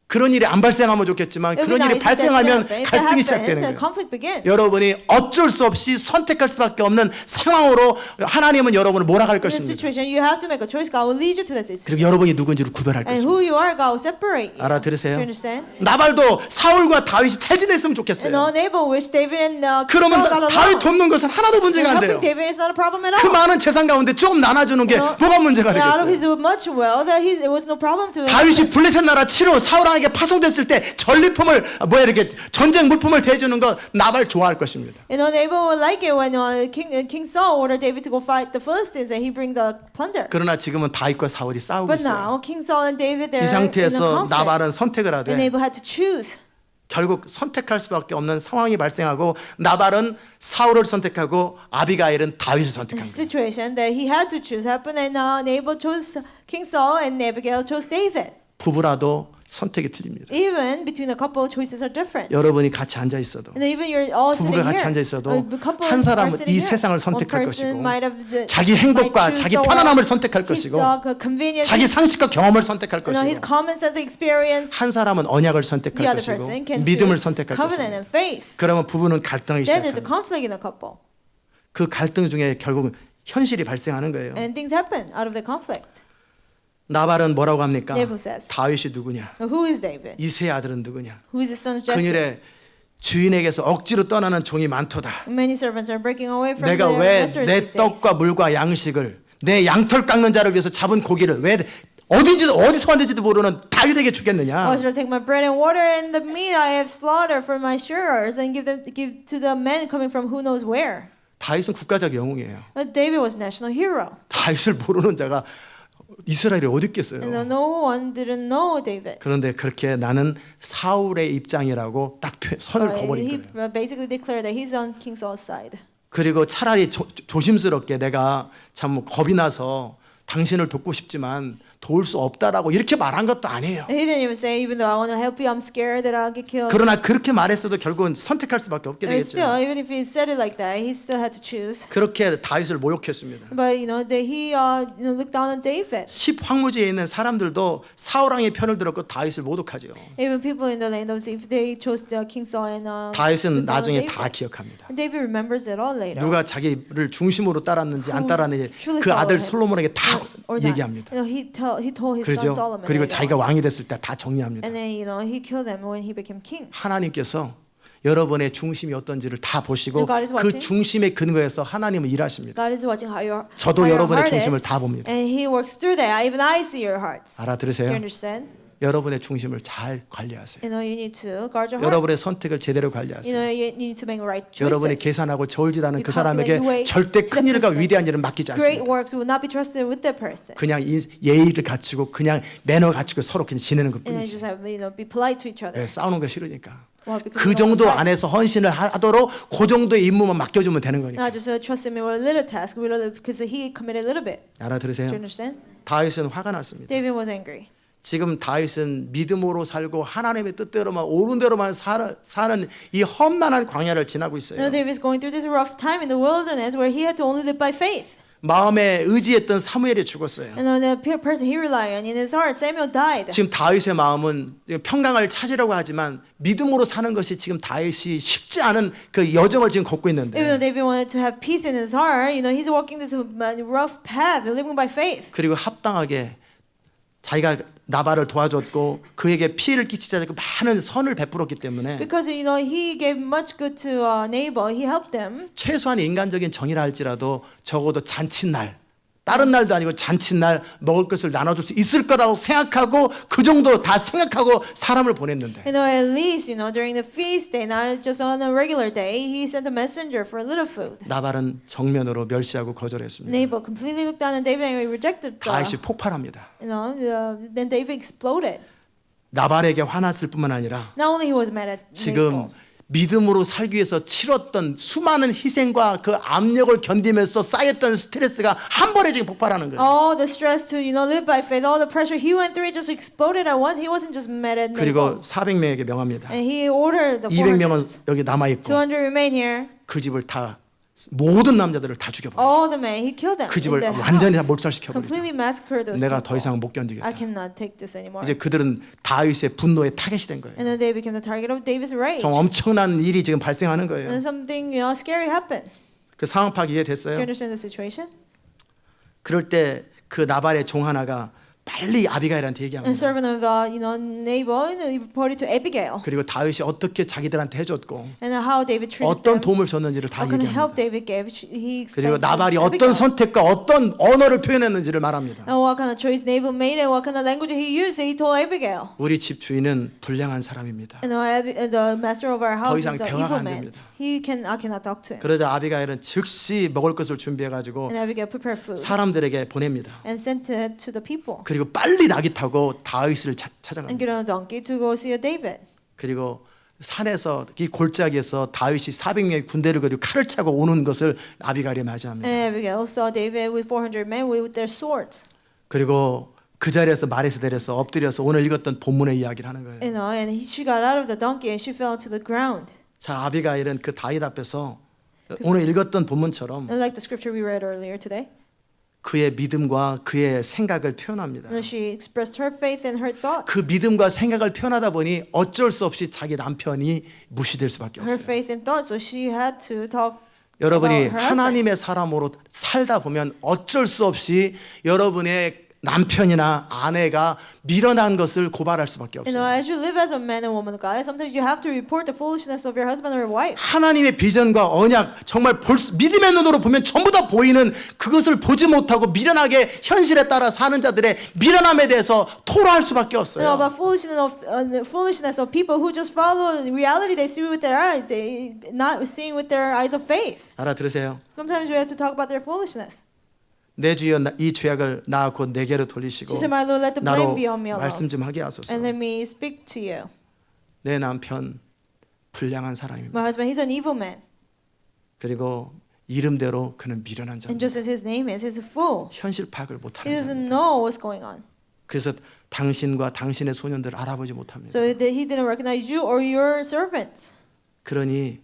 그런 일이 안 발생하면 좋겠지만 It would 그런 be 일이 nice if that didn't 발생하면 happen. If that 갈등이 happens, 시작되는 the 거예요. conflict begins. 여러분이 어쩔 수 없이 선택할 수밖에 없는 상황으로 하나님은 여러분을 몰아갈 In this 것입니다. situation, you have to make a choice. God will lead you to that situation. 그리고 여러분이 누군지를 구별할 And 것입니다. who you are, God will separate you. 알아들으세요? Do you understand? 나발도 사울과 다윗이 잘 지냈으면 좋겠어요. And Nabal wish David and Saul 그러면 got 다윗 along. 돕는 것은 하나도 문제가 안 돼요. Helping David is not a problem at 그 all. 많은 재산 가운데 조금 나눠주는 게 No. 뭐가 문제가 Yeah, out of 되겠어요? his much wealth, it was no problem to him. 다윗이 블레셋 나라 치러 사울왕에게 나바에게 파송됐을 때 전리품을 이렇게 전쟁 물품을 대주는 거 나발 좋아할 것입니다. You know, David would like it when King Saul ordered David to go fight the Philistines and he bring the plunder. 그러나 지금은 다윗과 사울이 싸우고 But 있어요. now King Saul and David 이 they're in a 상태에서 conflict. 나발은 선택을 And 하되 David had to choose. 결국 선택할 수밖에 없는 상황이 발생하고 나발은 사울을 선택하고 아비가일은 다윗을 The 선택한 거예요. situation that he had to choose happened, and Nabal chose King Saul and Abigail chose David. 부부라도 선택이 틀립니다. Even between a couple, choices are different. 여러분이 같이 앉아 있어도 And even you're all sitting 부부가 같이 here. 앉아 있어도 a couple 한 are 사람은 sitting 이 here. 세상을 One 선택할 person 것이고 might have 자기 행복과 자기 편안함을 선택할 것이고 자기 상식과 경험을 선택할 You know, his 것이고 common sense experience. 한 사람은 언약을 The 선택할 other 것이고 person can 믿음을 choose 선택할 covenant 것이고 and faith. 그러면 부부는 갈등하기 Then there's a 시작합니다. conflict in a couple, 그 갈등 중에 결국은 현실이 발생하는 거예요. and things happen out of the conflict. 나발은 뭐라고 합니까? Nabal says. 다윗이 누구냐? Now, who is David? 이세 아들은 누구냐? Who is the son of Jesse? 그늘에 주인에게서 억지로 떠나는 종이 많도다. Many servants are breaking away from 내가 their 왜 masters 내 these days. 떡과 물과 양식을 내 양털 깎는 자를 위해서 잡은 고기를 왜 어디서 왔는지도 모르는 다윗에게 주겠느냐? Or should I take my bread and water and the meat I have slaughtered for my shearers and give to the men coming from who knows where? 다윗은 국가적 영웅이에요. But David was a national hero. 다윗을 모르는 자가 이스라엘에 어디 있겠어요? And no one didn't know David. 그런데 그렇게 나는 사울의 입장이라고 딱 선을 그어버린 He 거예요. basically declared that he's on King Saul's side. 그리고 차라리 조심스럽게 내가 참 겁이 나서 당신을 돕고 싶지만 도울 수 없다라고 이렇게 말한 것도 아니에요. He didn't even say, even though I want to help you, I'm scared that I'll get killed. 그러나 그렇게 말했어도 결국은 선택할 수밖에 없게 And still, 되겠죠. even if he said it like that, he still had to choose. 그렇게 다윗을 모욕했습니다. But you know, that he looked down on David. 10황무지에 있는 사람들도 사울 왕의 편을 들었고 다윗을 모독하죠. Even people in the land of Ziph, they chose King Saul and 다윗은 looked down on 나중에 David. 다 기억합니다. And David remembers it all later. 누가 자기를 중심으로 따랐는지 안 Who 따랐는지 truly 그 아들 followed him 솔로몬에게 다 or not. 얘기합니다. You know, he told his son 그렇죠? Solomon. 그리고 later 자기가 on. 왕이 됐을 때 다 정리합니다. And then you know he killed him when he became king. 하나님께서 여러분의 중심이 어떤지를 다 보시고 God is 그 watching. 중심의 근거에서 하나님은 일하십니다. God is watching how 저도 your 여러분의 heart 중심을 is, 다 봅니다. and He works through that. Even I see your hearts. Do 알아들으세요? you understand? 여러분의 중심을 잘 관리하세요. You know you need to guard your heart. 여러분의 선택을 제대로 You 관리하세요. know you need to make right 여러분이 choices. 계산하고 저울질하는 그 You calculate 사람에게 your way 절대 to 큰 the 일과 person. 위대한 일은 맡기지 Great 않습니다. works will not be trusted with that person. 그냥 예의를 갖추고 그냥 매너 갖추고 서로 그냥 지내는 And then 것뿐이지. just have be polite to each other. 네, 싸우는 거 싫으니까. Well, because 그 we don't 정도 fight. 안에서 헌신을 하도록 그 정도의 임무만 맡겨주면 되는 거니까. Not just trust him with a little task, because he committed a little bit. Do 알아들으세요? you understand? 다윗은 화가 났습니다. David was angry. 지금 다윗은 믿음으로 살고 하나님의 뜻대로만 옳은 대로만 사는 이 험난한 광야를 지나고 있어요. Now David is going through this rough time in the wilderness where he had to only live by faith. 마음에 의지했던 사무엘이 죽었어요. And the person he relied on in his heart, Samuel died. 지금 다윗의 마음은 평강을 찾으려고 하지만 믿음으로 사는 것이 지금 다윗이 쉽지 않은 그 여정을 지금 걷고 Even though 있는데 David wanted to have peace in his heart, you know, he's walking this rough path, living by faith. 그리고 합당하게 자기가 나발을 도와줬고 그에게 피해를 끼치지 않고 많은 선을 베풀었기 때문에 Because you know he gave much good to Nabal, he helped them. 최소한 인간적인 정의라 할지라도 적어도 잔칫날 다른 날도 아니고 잔칫날 먹을 것을 나눠줄 수 있을 거라고 생각하고 그 정도 다 생각하고 사람을 보냈는데 You know, at least you know during the feast day, not just on a regular day, he sent a messenger for a little food. 나발은 정면으로 멸시하고 거절했습니다. Nabal completely looked down on David and he rejected. 다윗이 폭발합니다. You know, then David exploded. 나발에게 화났을 뿐만 아니라 Not only he was mad at 지금 Nabal, 믿음으로 살기 위해서 치렀던 수많은 희생과 그 압력을 견디면서 쌓였던 스트레스가 한 번에 지금 폭발하는 거예요. all the stress to live by faith, all the pressure he went through, it just exploded at once. He wasn't just mad at 그리고 Nabal. 400명에게 명합니다. And he ordered the 200명은 400. 여기 남아 있고 200 remain here. 그 집을 다 모든 남자들을 다 죽여버렸어요. All the men, he killed them. 그 집을 in the 완전히 다 house. 몰살시켜버리죠. Completely massacred those 내가 people. 더 이상 못 I 견디겠다. cannot take this anymore. 이제 그들은 다윗의 분노의 타겟이 된 거예요. And then they became the target of David's rage. 정 엄청난 일이 지금 발생하는 거예요. And something scary happened. 그 상황 파악 Do you 이해됐어요? understand the situation? 그럴 때 그 나발의 종 하나가 빨리 아비가일한테 And 얘기합니다. servant of Nabal, he reported to Abigail, 그리고 다윗이 어떻게 자기들한테 해줬고 and how David treated 어떤 them, 도움을 줬는지를 다 what kind of help 얘기합니다. David gave. He 그리고 explained to 나발이 어떤 Abigail, 선택과 어떤 언어를 표현했는지를 말합니다. and what kind of choice Nabal made and what kind of language he used. He told Abigail. 우리 집 주인은 불량한 사람입니다. And the master of our house 이상 is an 대화가 evil 안 man. 됩니다. I cannot talk to him. 그러자 아비가일은 즉시 먹을 것을 준비해가지고 And Abigail prepared food 사람들에게 보냅니다. and sent it to the people. 그리고 빨리 낙이 타고 다윗을 And 찾아갑니다. get on a donkey to go see David. 그리고 산에서 이 골짜기에서 다윗이 400명의 군대를 가지고 칼을 차고 오는 것을 아비가일이 맞이합니다. And Abigail saw David with 400 men with their swords. 그리고 그 자리에서 말에서 내려서 엎드려서 오늘 읽었던 본문의 이야기를 하는 거예요. And she got out of the donkey and she fell to the ground. 자, 아비가일은 그 다윗 앞에서 오늘 읽었던 본문처럼 And like the scripture we read earlier today, 그의 믿음과 그의 생각을 표현합니다. she expressed her faith and her thoughts. 그 믿음과 생각을 표현하다 보니 어쩔 수 없이 자기 남편이 무시될 수밖에 Her 없어요. faith and thoughts, so she had to talk 여러분이 about her husband. 하나님의 사람으로 살다 보면 어쩔 수 없이 여러분의 남편이나 아내가 미련한 것을 고발할 수밖에 없어요. as you live as a man and woman of God, sometimes you have to report the foolishness of your husband or your wife. 하나님의 비전과 언약 정말 믿음의 눈으로 보면 전부 다 보이는 그것을 보지 못하고 미련하게 현실에 따라 사는 자들의 미련함에 대해서 토로할 수밖에 없어요. About the foolishness of people who just follow reality they see with their eyes, they not seeing with their eyes of faith. 알아들으세요? Sometimes we have to talk about their foolishness. 내 주여 이 죄악을 나 곧 내게로 돌리시고 She said, "My Lord, let the 나로 blame be on me alone, 말씀 좀 하게 하소서. and let me speak to you." 내 남편 불량한 사람입니다. My husband, he's an evil man, 그리고 이름대로 그는 미련한 and 자입니다. just as his name is, he's a fool. 현실 파악을 He 못하는 doesn't 자입니다. know what's going on, 그래서 당신과 당신의 소년들을 알아보지 못합니다. so that he didn't recognize you or your servants. 그러니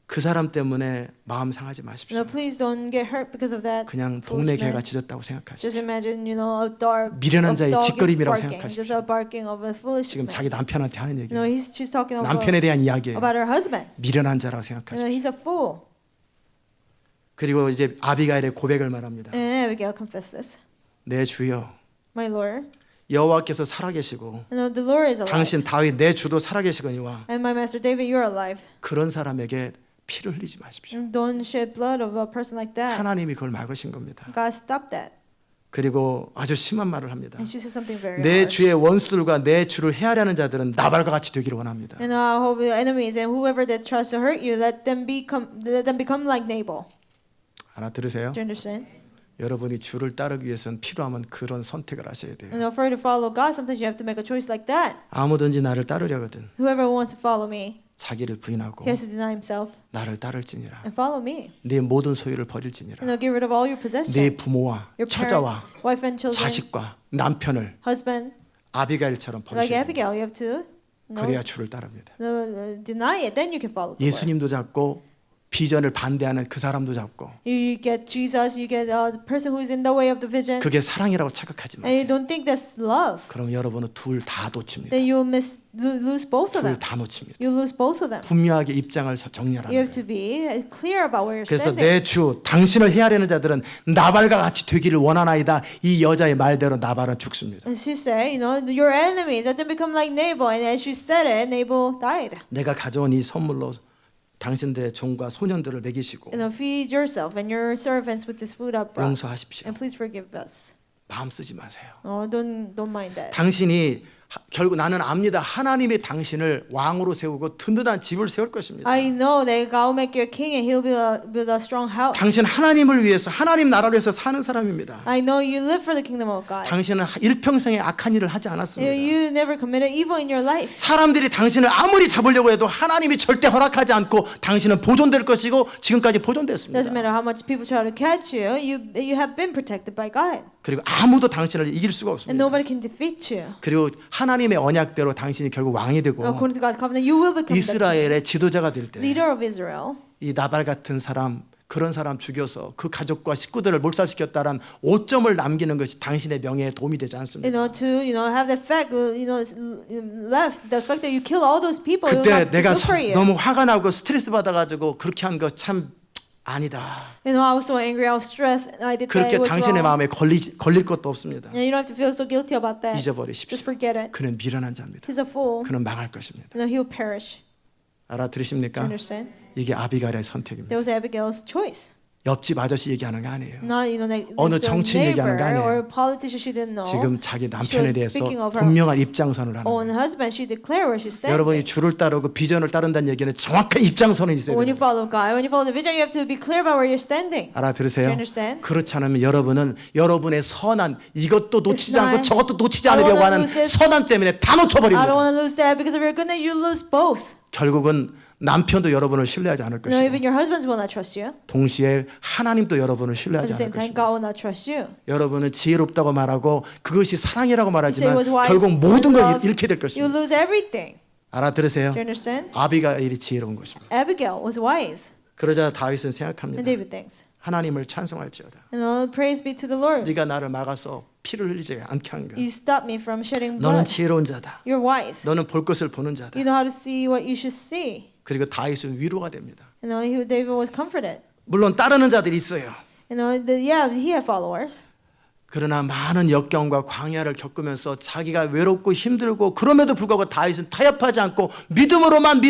그 사람 때문에 마음 상하지 마십시오. No, please don't get hurt because of that. 그냥 동네 foolish 개가 man. 짖었다고 생각하시죠. Just imagine, a dog. 미련한 A 자의 dog is 짓거림이라고 barking, 생각하십시오. just a barking of a foolish 지금 man. 자기 남편한테 하는 얘기예요. She's talking about 남편에 대한 이야기예요. her husband. 미련한 자라고 생각하십시오. He's a fool. 그리고 이제 아비가일의 고백을 말합니다. And Abigail confesses, 내 주여 "My Lord, 여호와께서 살아계시고 the Lord is alive, 당신 다윗 내 주도 살아계시거니와 and my master David, you're alive. 그런 사람에게 피를 흘리지 마십시오. Don't shed blood of a person like that." 하나님이 그걸 막으신 겁니다. God stopped that. 그리고 아주 심한 말을 합니다. And she said something very 내 harsh. 주의 원수들과 내 주를 헤아려는 자들은 나발과 같이 되기를 원합니다. And I hope the enemies and whoever that tries to hurt you, let them become like Nabal. 알아들으세요? Do you understand? 여러분이 주를 따르기 위해서는 필요하면 그런 선택을 하셔야 돼요. And for you to follow God, sometimes you have to make a choice like that. 아무든지 나를 따르려거든 Whoever wants to follow me, 자기를 부인하고 he has to deny himself 나를 따를지니라. and follow me. 네 모든 소유를 버릴지니라. Get rid of all your possessions. 네 부모와 Your 처자와 parents, wife and children, 자식과 남편을 husband, 아비가일처럼 like 버리시고 Abigail, you have to 그래야 주를 따릅니다. deny it. Then you can follow the Lord. 예수님도 잡고 비전을 반대하는 그 사람도 잡고 You get Jesus, you get the person who is in the way of the vision, 그게 사랑이라고 착각하지 and you 마세요. don't think that's love. 그럼 여러분은 둘 다 놓칩니다. Then you lose both of 둘 them. 다 놓칩니다. You lose both of them. 분명하게 입장을 You 정리하라는 have 거예요. to be clear about where you're 그래서 standing. 내 주 당신을 헤아리는 자들은 나발과 같이 되기를 원하나이다. 이 여자의 말대로 나발은 죽습니다. And she said, your enemies, let them become like Nabal. And as she said it, Nabal died. 내가 가져온 이 선물로 당신들의 종과 소년들을 먹이시고 Feed yourself and your servants with this food I brought. 용서하십시오. And please forgive us. 마음 쓰지 마세요. Don't mind that. 당신이 결국 나는 압니다. 하나님이 당신을 왕으로 세우고 든든한 집을 세울 것입니다. I know that God will make you a king and He'll build a strong house. 당신 하나님을 위해서 하나님 나라를 위해서 사는 사람입니다. I know you live for the kingdom of God. 당신은 일평생에 악한 일을 하지 않았습니다. You never committed evil in your life. 사람들이 당신을 아무리 잡으려고 해도 하나님이 절대 허락하지 않고 당신은 보존될 것이고 지금까지 보존됐습니다. Doesn't matter how much people try to catch you, you have been protected by God. 그리고 아무도 당신을 이길 수가 And 없습니다. nobody can defeat you. 그리고 하나님의 언약대로 당신이 결국 왕이 되고 According to God's covenant, you will become the 이스라엘의 지도자가 될 때 이 leader of Israel. 나발 같은 사람 그런 사람 죽여서 그 가족과 식구들을 몰살시켰다란 오점을 남기는 것이 당신의 명예에 도움이 되지 않습니다. To have the fact, left the fact that you kill all those people. 그때 It will not be 내가 good for you. 너무 화가 나고 스트레스 받아가지고 그렇게 한 거 참 아니다. You know, I was so angry, I was stressed, and I did that. 그렇게 It was 당신의 wrong. 마음에 걸릴 것도 없습니다. And you don't have to feel so guilty about that. 잊어버리십시오. Just forget it. 그는 미련한 자입니다. He's a fool. 그는 망할 것입니다. You know, he'll perish. 알아들으십니까? Understand? 이게 아비가일의 선택입니다. That was Abigail's choice. 옆집 아저씨 얘기하는 거 아니에요. Not, you know, 어느 next door 정치인 얘기하는 거 neighbor 아니에요. or politician she didn't know. 지금 자기 남편에 was 대해서 speaking of her 분명한 입장선을 하는 own 거예요. husband, she declared where she stands. 여러분이 줄을 따르고 비전을 따른다는 얘기는 정확한 입장선이 있어야 When you 돼요. follow God, when you follow the vision, you have to be clear about where you're standing. Do 알아들으세요? you understand? 그렇지 않으면 여러분은 여러분의 선한 이것도 놓치지 It's 않고 not- 저것도 놓치지 I don't 않으려고 wanna 하는 lose this. 선한 때문에 다 I don't 놓쳐버립니다. want to lose that because of your goodness, you lose both. 결국은 남편도 여러분을 신뢰하지 않을 You know, 것이고 even your husbands will not trust you. 동시에 하나님도 여러분을 At 신뢰하지 the same 않을 time, 것입니다. God will not trust you. 여러분은 지혜롭다고 말하고 그것이 사랑이라고 You say 말하지만 it was wise 결국 모든 and 걸 love, 잃게 될 you 것입니다. lose everything. 알아들으세요? Do you understand? 아비가일이 지혜로운 것입니다. Abigail was wise. 그러자 다윗은 And 생각합니다. David thinks, 하나님을 찬송할지어다. and all praise be to the Lord. 네가 나를 막아서 피를 흘리지 않게 한 것. You stop me from shedding 너는 blood. 지혜로운 자다. You're wise. 너는 볼 것을 보는 자다. You know how to see what you should see. 그리고 다윗은 위로가 됩니다. You know, David was comforted. 물론 따르는 자들이 있어요. You know, yeah, he had followers. 그러나 많은 역경과 광야를 겪으면서 자기가 외롭고 힘들고 그럼에도 불구하고 다윗은 타협하지 않고 믿음으로만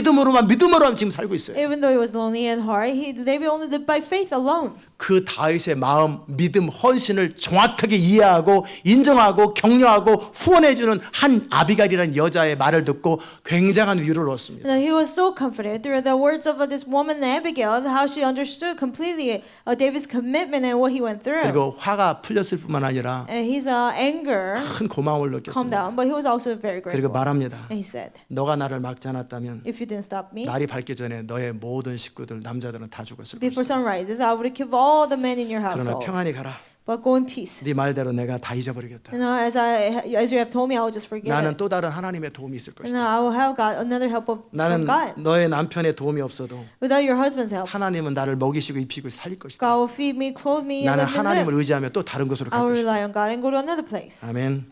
지금 살고 있어요. Even though he was lonely and hard, David only lived by faith alone. 그 다윗의 마음, 믿음, 헌신을 정확하게 이해하고 인정하고 격려하고 후원해주는 한 아비가일이라는 여자의 말을 듣고 굉장한 위로를 얻습니다. You know, he was so comforted through the words of this woman Abigail, how she understood completely David's commitment and what he went through. 그리고 화가 풀렸을 뿐만 아니라 And his anger 큰 고마움을 calmed 느꼈습니다. down, but he was also very 그리고 grateful. 말합니다. And he said, 너가 나를 막지 않았다면 if you didn't stop me, 날이 밝기 전에 너의 모든 식구들 남자들은 다 죽었을 before 것이다. sun rises, I would have killed all the men in your 그러나 household. 평안히 가라. But go in peace. 네 말대로 내가 다 잊어버리겠다. You know, as you have told me, I will just forget 나는 it. 또 다른 하나님의 도움이 있을 And 것이다. I will have God, another help from 나는 God. 너의 남편의 도움이 없어도 Without your husband's help, 하나님은 나를 먹이시고 입히고 살릴 것이다. God will feed me, clothe me, and 나는 let me 하나님을 live. 의지하며 또 다른 곳으로 I 갈 will 것이다. rely on God and go to another place. 아멘.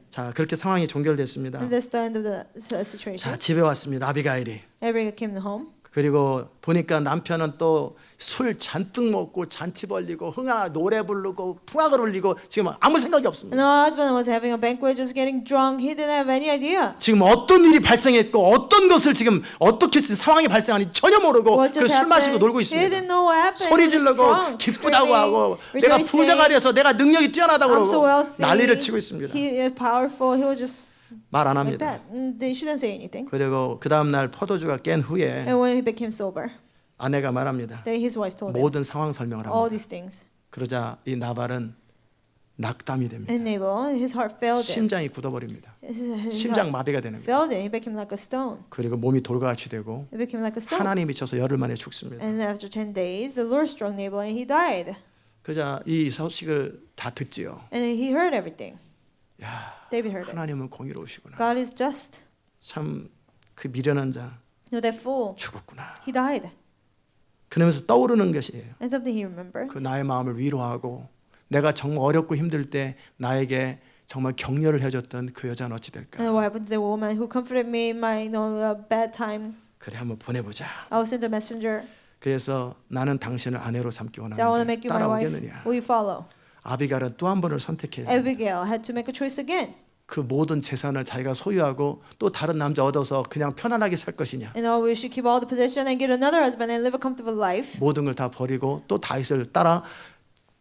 자, 그렇게 상황이 종결됐습니다. And that's the end of the 자, situation. 집에 왔습니다. 아비가일이. Abigail came home. 그리고 보니까 남편은 또 술 잔뜩 먹고 잔치 벌리고 흥아 노래 부르고 풍악을 울리고 지금 아무 생각이 없습니다. And her husband was having a banquet, just getting drunk. He didn't have any idea. 지금 어떤 일이 발생했고 어떤 것을 지금 어떻게 상황이 발생하는지 전혀 모르고 What 그 just 술 마시고 happened? 놀고 He 있습니다. didn't know what happened. 소리 He was 지르고 drunk, 기쁘다고 하고 screaming, 내가 rejoicing. 부자가 돼서 내가 능력이 뛰어나다고 I'm so 그러고 wealthy. 난리를 치고 있습니다. He is powerful. He was just 말 안 like 합니다. that. She didn't say anything. 그리고 그 다음 날 포도주가 깬 후에 And when he became sober, 아내가 말합니다. then his wife told him 모든 상황 설명을 all 합니다. these things. 그러자 이 나발은 낙담이 됩니다. And Nabal, his heart failed him. 심장이 굳어버립니다. His 심장 heart 마비가 되는 거예요. failed him. He became like a stone. 그리고 몸이 돌같이 되고 He became like a stone. 하나님이 쳐서 열흘 만에 죽습니다. And after 10 days, the Lord struck Nabal and he died. 그러자 이 소식을 다 듣지요. And he heard everything. 야, David heard it. 하나님은 공의로우시구나. God is just. 참 그 미련한 자 No, that fool, 죽었구나. he died. 그러면서 떠오르는 것이에요. And something he remembered. 그 나의 마음을 위로하고 내가 정말 어렵고 힘들 때 나에게 정말 격려를 해줬던 그 여자는 어찌 될까? And what happened to the woman who comforted me in my bad time? 그래 한번 보내보자. I will send a messenger. 그래서 나는 당신을 아내로 삼기 So I want to 원하는데 make you my wife. 따라오겠느냐? Will you follow? 아비갈은 또 한 번을 선택해요. Abigail had to make a choice again. 그 모든 재산을 자기가 소유하고 또 다른 남자 얻어서 그냥 편안하게 살 것이냐? You know, we should keep all the possession and get another husband and live a comfortable life. 모든 걸 다 버리고 또 다윗을 따라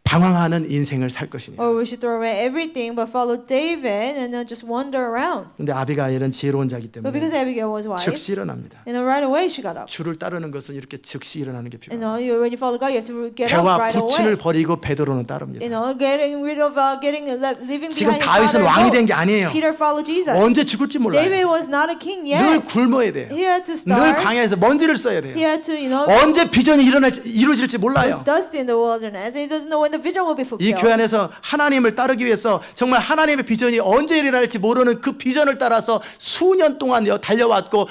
방황하는 인생을 살 것이냐? Or we should throw away everything but follow David and not just wander around. 근데 아비가일은 지혜로운 자이기 But because 때문에 Abigail was wise, 즉시 일어납니다. you know, right away she got up. 주를 따르는 것은 이렇게 즉시 일어나는 게 You 필요합니다. know, when you follow God, you have to get up 배와 right 부친을 away. 버리고 베드로는 따릅니다. You know, getting rid of leaving 지금 behind his 다윗은 father 왕이 and 된 게 go. 아니에요. Peter followed Jesus. 언제 죽을지 몰라요. David was not a king 늘 yet. 굶어야 돼요. He had to 늘 starve. 광야에서 먼지를 써야 He 돼요. had to, you know, 언제 비전이 이루어질지 was 몰라요. dusty in the wilderness. And he doesn't know when the vision will be 이 fulfilled. 교회 안에서 하나님을 따르기 위해서 정말 하나님의 비전이 언제 일어날지 모르는 그 비전을 따라서 수년 동안 달려왔고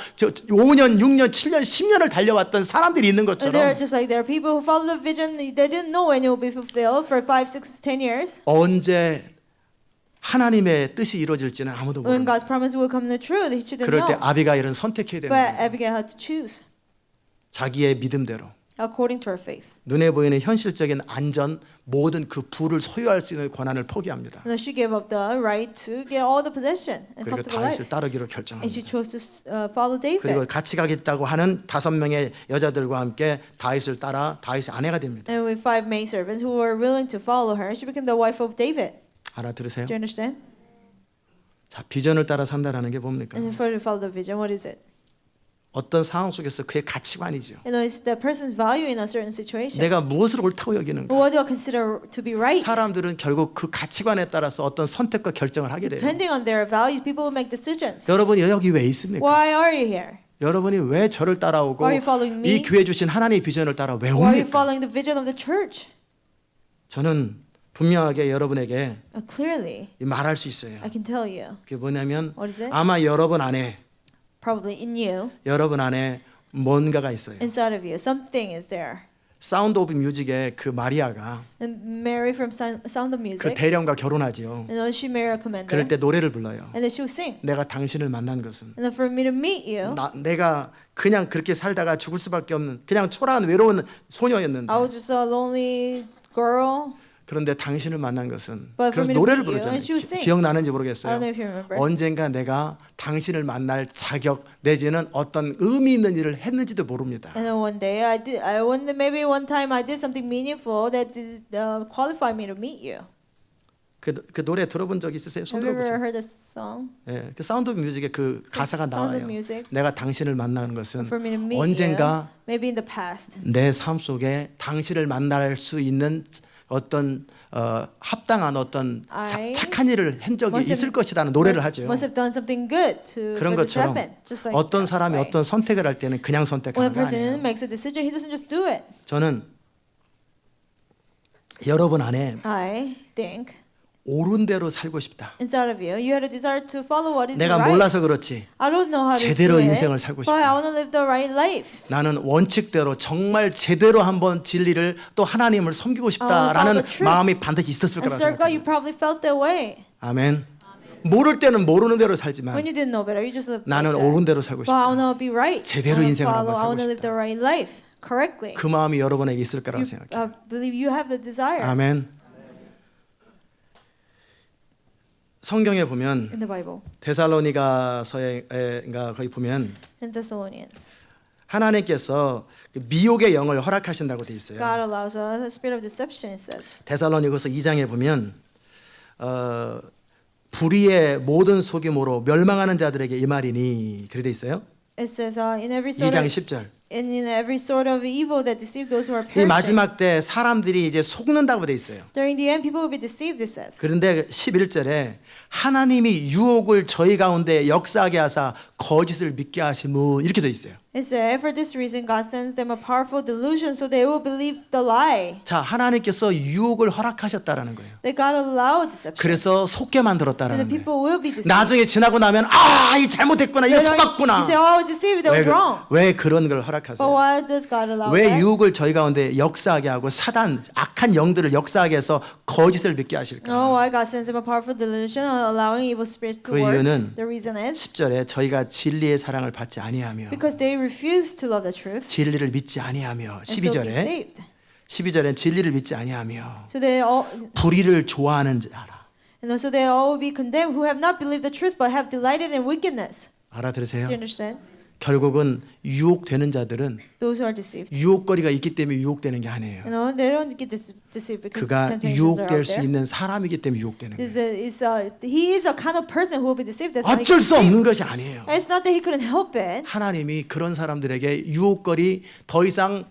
5년, 6년, 7년, 10년을 달려왔던 사람들이 있는 And there are 것처럼 just like there are people who follow the vision. They didn't know when it will be fulfilled for 5, 6, 10 years. 언제 하나님의 뜻이 이루어질지는 아무도 When 모릅니다. God's promise will come to truth, he shouldn't 그럴 때 know. 아비가일은 선택해야 되는 But 거예요. Abigail had to choose. 자기의 믿음대로 according to our faith. 눈에 보이는 현실적인 안전, 모든 그 부를 소유할 수 있는 권한을 포기합니다. And she gave up the right to get all the possession and 그리고 comfortable life. 다윗을 따르기로 And 결정합니다. she chose to follow 그리고 David. 같이 가겠다고 하는 5명의 여자들과 함께 다윗을 따라 다윗의 아내가 됩니다. And with 5 maidservants who were willing to follow her, she became the wife of David. 알아들으세요? Do you understand? 자, 비전을 따라 산다라는 게 뭡니까? And then for to follow the vision, what is it? 어떤 상황 속에서 그의 가치관이죠. You know, it's the person's value in a certain situation. 내가 무엇을 옳다고 여기는가? What do I consider to be right? 사람들은 결국 그 가치관에 따라서 어떤 선택과 결정을 하게 돼요. Depending on their values, people will make decisions. 여러분이 여기 왜 있습니까? Why are you here? 여러분이 왜 저를 따라오고 Why are you following me? 이 교회 주신 하나님의 비전을 따라 왜 Why are you 옵니까? following the vision of the church? 저는 분명하게 여러분에게 Clearly, 말할 수 있어요. I can tell you. 그게 뭐냐면 What is it? 아마 여러분 안에 Probably in you, 뭔가가 있어요. inside of you, something is there. 사운드 오브 뮤직의 그 마리아가 And Mary from Sound of 그 Music, 대령과 결혼하지요. and then she married a 그럴 commander, 때 노래를 불러요. and then she would sing. 내가 당신을 만난 것은 And then for me to meet you, 내가 그냥 그렇게 살다가 죽을 수밖에 없는 그냥 초라한 외로운 소녀였는데 I was just a lonely girl. 그런데 당신을 만난 것은 But for 그래서 me to 노래를 meet you, 부르잖아요. and she would sing. 기억나는지 I 모르겠어요. don't know if you remember. 언젠가 내가 당신을 만날 자격 내지는 어떤 의미 있는 일을 했는지도 모릅니다. And then one day maybe one time I did something meaningful that qualified me to meet you. 그 노래 들어본 적 있으세요? 손 Have you ever 들어보세요. heard this song? 예, 그 사운드 오브 뮤직에 그 가사가 Sound of 나와요. Music. 내가 당신을 만나는 것은 For me to meet 언젠가 you, maybe in the past. 내 삶 속에 당신을 만날 수 있는 어떤 합당한 어떤 착한 일을 한 적이 있을 것이라는 노래를 하죠. Must have done something good to 그런 for this to 것처럼 happen. Just like 어떤 사람이 right. 어떤 선택을 할 때는 그냥 When a 선택하는 거 person 아니에요. makes a decision, he doesn't just do it. 저는 여러분 안에 I think 옳은 대로 살고 싶다. inside of you, you had a desire to follow what is 내가 right. 몰라서 그렇지. I don't know how to 제대로 do it, 인생을 살고 but I 싶다. want to live the right life. 나는 원칙대로 정말 제대로 한번 진리를 또 하나님을 섬기고 I wanna follow 싶다라는 the truth. 마음이 반드시 있었을 And 거라 sir God, you 생각합니다. probably felt that way. 아멘. 모를 때는 모르는 대로 살지만 When you didn't know better, you just lived 나는 like 옳은 that. 대로 살고 But I 싶다. want to be right. 제대로 I 인생을 한번 I 살고 want to live 싶다. the right life correctly. 그 마음이 여러분에게 있을 거라고 You, 생각해요. I believe you have the desire 아멘. 성경에 보면 in the Bible, 데살로니가서에가 거기 보면 in Thessalonians. 하나님께서 미혹의 영을 허락하신다고 돼 있어요. God allows a spirit of deception, it says. 데살로니가서 2장에 보면 불의의 모든 속임으로 멸망하는 자들에게 이 말이니 그래 돼 있어요. It says in every sort 2장 of 10절. in every sort of evil that deceive those who are 이 perishing. 마지막 때 사람들이 이제 속는다고 돼 있어요. During the end, people will be deceived, it says. 그런데 11절에 하나님이 유혹을 저희 가운데 역사하게 하사 거짓을 믿게 하시무 이렇게 돼 있어요. It says, for this reason, God sends them a powerful delusion so they will believe the lie. 자, 하나님께서 유혹을 허락하셨다라는 거예요. That God allowed deception. 그래서 속게 And the 만들었다라는 거예요. people will be deceived. 나중에 지나고 나면 이 잘못했구나, 이거 Later on, 속았구나. You say, oh, I was deceived, that was wrong. 왜 그런 걸 But 허락하세요? why does God allow 왜 that? 유혹을 저희 가운데 역사하게 하고 사단, 악한 영들을 역사하게 해서 거짓을 믿게 하실까? No, why God sends them a powerful delusion, allowing evil spirits to 그 work? 이유는 The reason is 10절에 저희가 진리의 사랑을 받지 아니하며 because they refuse to love the truth 진리를 믿지 아니하며 and so be 12절에 saved. 12절엔 진리를 믿지 아니하며 So they all, 불의를 좋아하는 자라. and so they all will be condemned who have not believed the truth but have delighted in wickedness. 알아들으세요? Do you understand? 결국은 유혹되는 자들은 Those who are deceived. 유혹거리가 있기 때문에 유혹되는 게 아니에요. You know, they don't get deceived because 그가 temptations are out 유혹될 수 there. 있는 사람이기 때문에 유혹되는 거예요. He is a kind of person who will be deceived. That's why he 어쩔 gets 수 없는 deceived. 것이 아니에요. It's not that he couldn't help it. 하나님이 그런 사람들에게 유혹거리 더 이상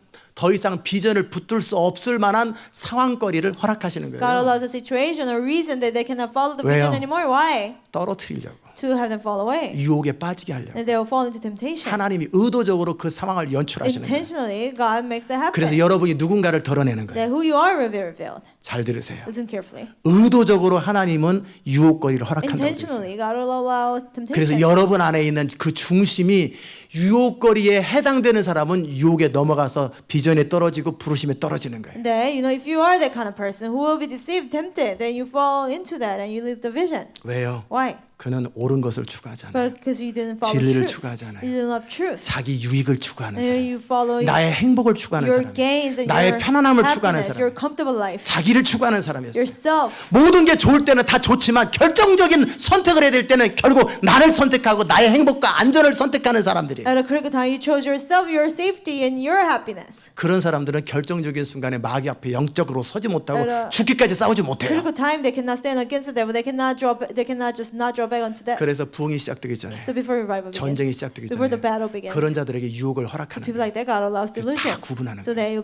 비전을 붙들 수 없을 만한 상황거리를 허락하시는 God 거예요. allows a situation or reason that they cannot follow the 왜요? vision anymore. Why? 떨어뜨리려고. To have them fall away. 유혹에 빠지게 하려고. And they will fall into temptation. 하나님이 의도적으로 그 상황을 연출하시는 거예요. Intentionally, God makes that happen. 그래서 여러분이 누군가를 드러내는 거예요. That who you are will be revealed. 잘 들으세요. Listen carefully. 의도적으로 하나님은 유혹거리를 허락한다고 했어요. Intentionally, God will allow temptation. 그래서 여러분 안에 있는 그 중심이 유혹거리에 해당되는 사람은 유혹에 넘어가서 비전에 떨어지고 부르심에 떨어지는 거예요. That, if you are that kind of person who will be deceived, tempted, then you fall into that and you leave the vision. 왜요? Why? 그는 옳은 것을 추구하잖아요. But because you didn't follow 진리를 truth, 추구하잖아요. you didn't love truth. 자기 유익을 추구하는 And 사람, you follow 나의 행복을 추구하는 your 사람, gains and 나의 your 편안함을 추구하는 happiness, your 사람, comfortable life, 자기를 추구하는 사람이었어요. yourself. 모든 게 좋을 때는 다 좋지만 결정적인 선택을 해야 될 때는 결국 나를 선택하고 나의 행복과 안전을 선택하는 사람들이에요. At a critical time, you chose yourself, your safety, and your happiness. 그런 사람들은 결정적인 순간에 마귀 앞에 영적으로 서지 못하고 At a 죽기까지 싸우지 못해요. Critical time, they cannot stand against the devil. They cannot just not draw back onto death. 그래서 부흥이 시작되기 전에, So before revival 전쟁이 begins, 시작되기 before the 전에 battle begins, 그런 자들에게 유혹을 허락하는 people 거예요. like that God allows 그래서 다 delusion. 구분하는 So they will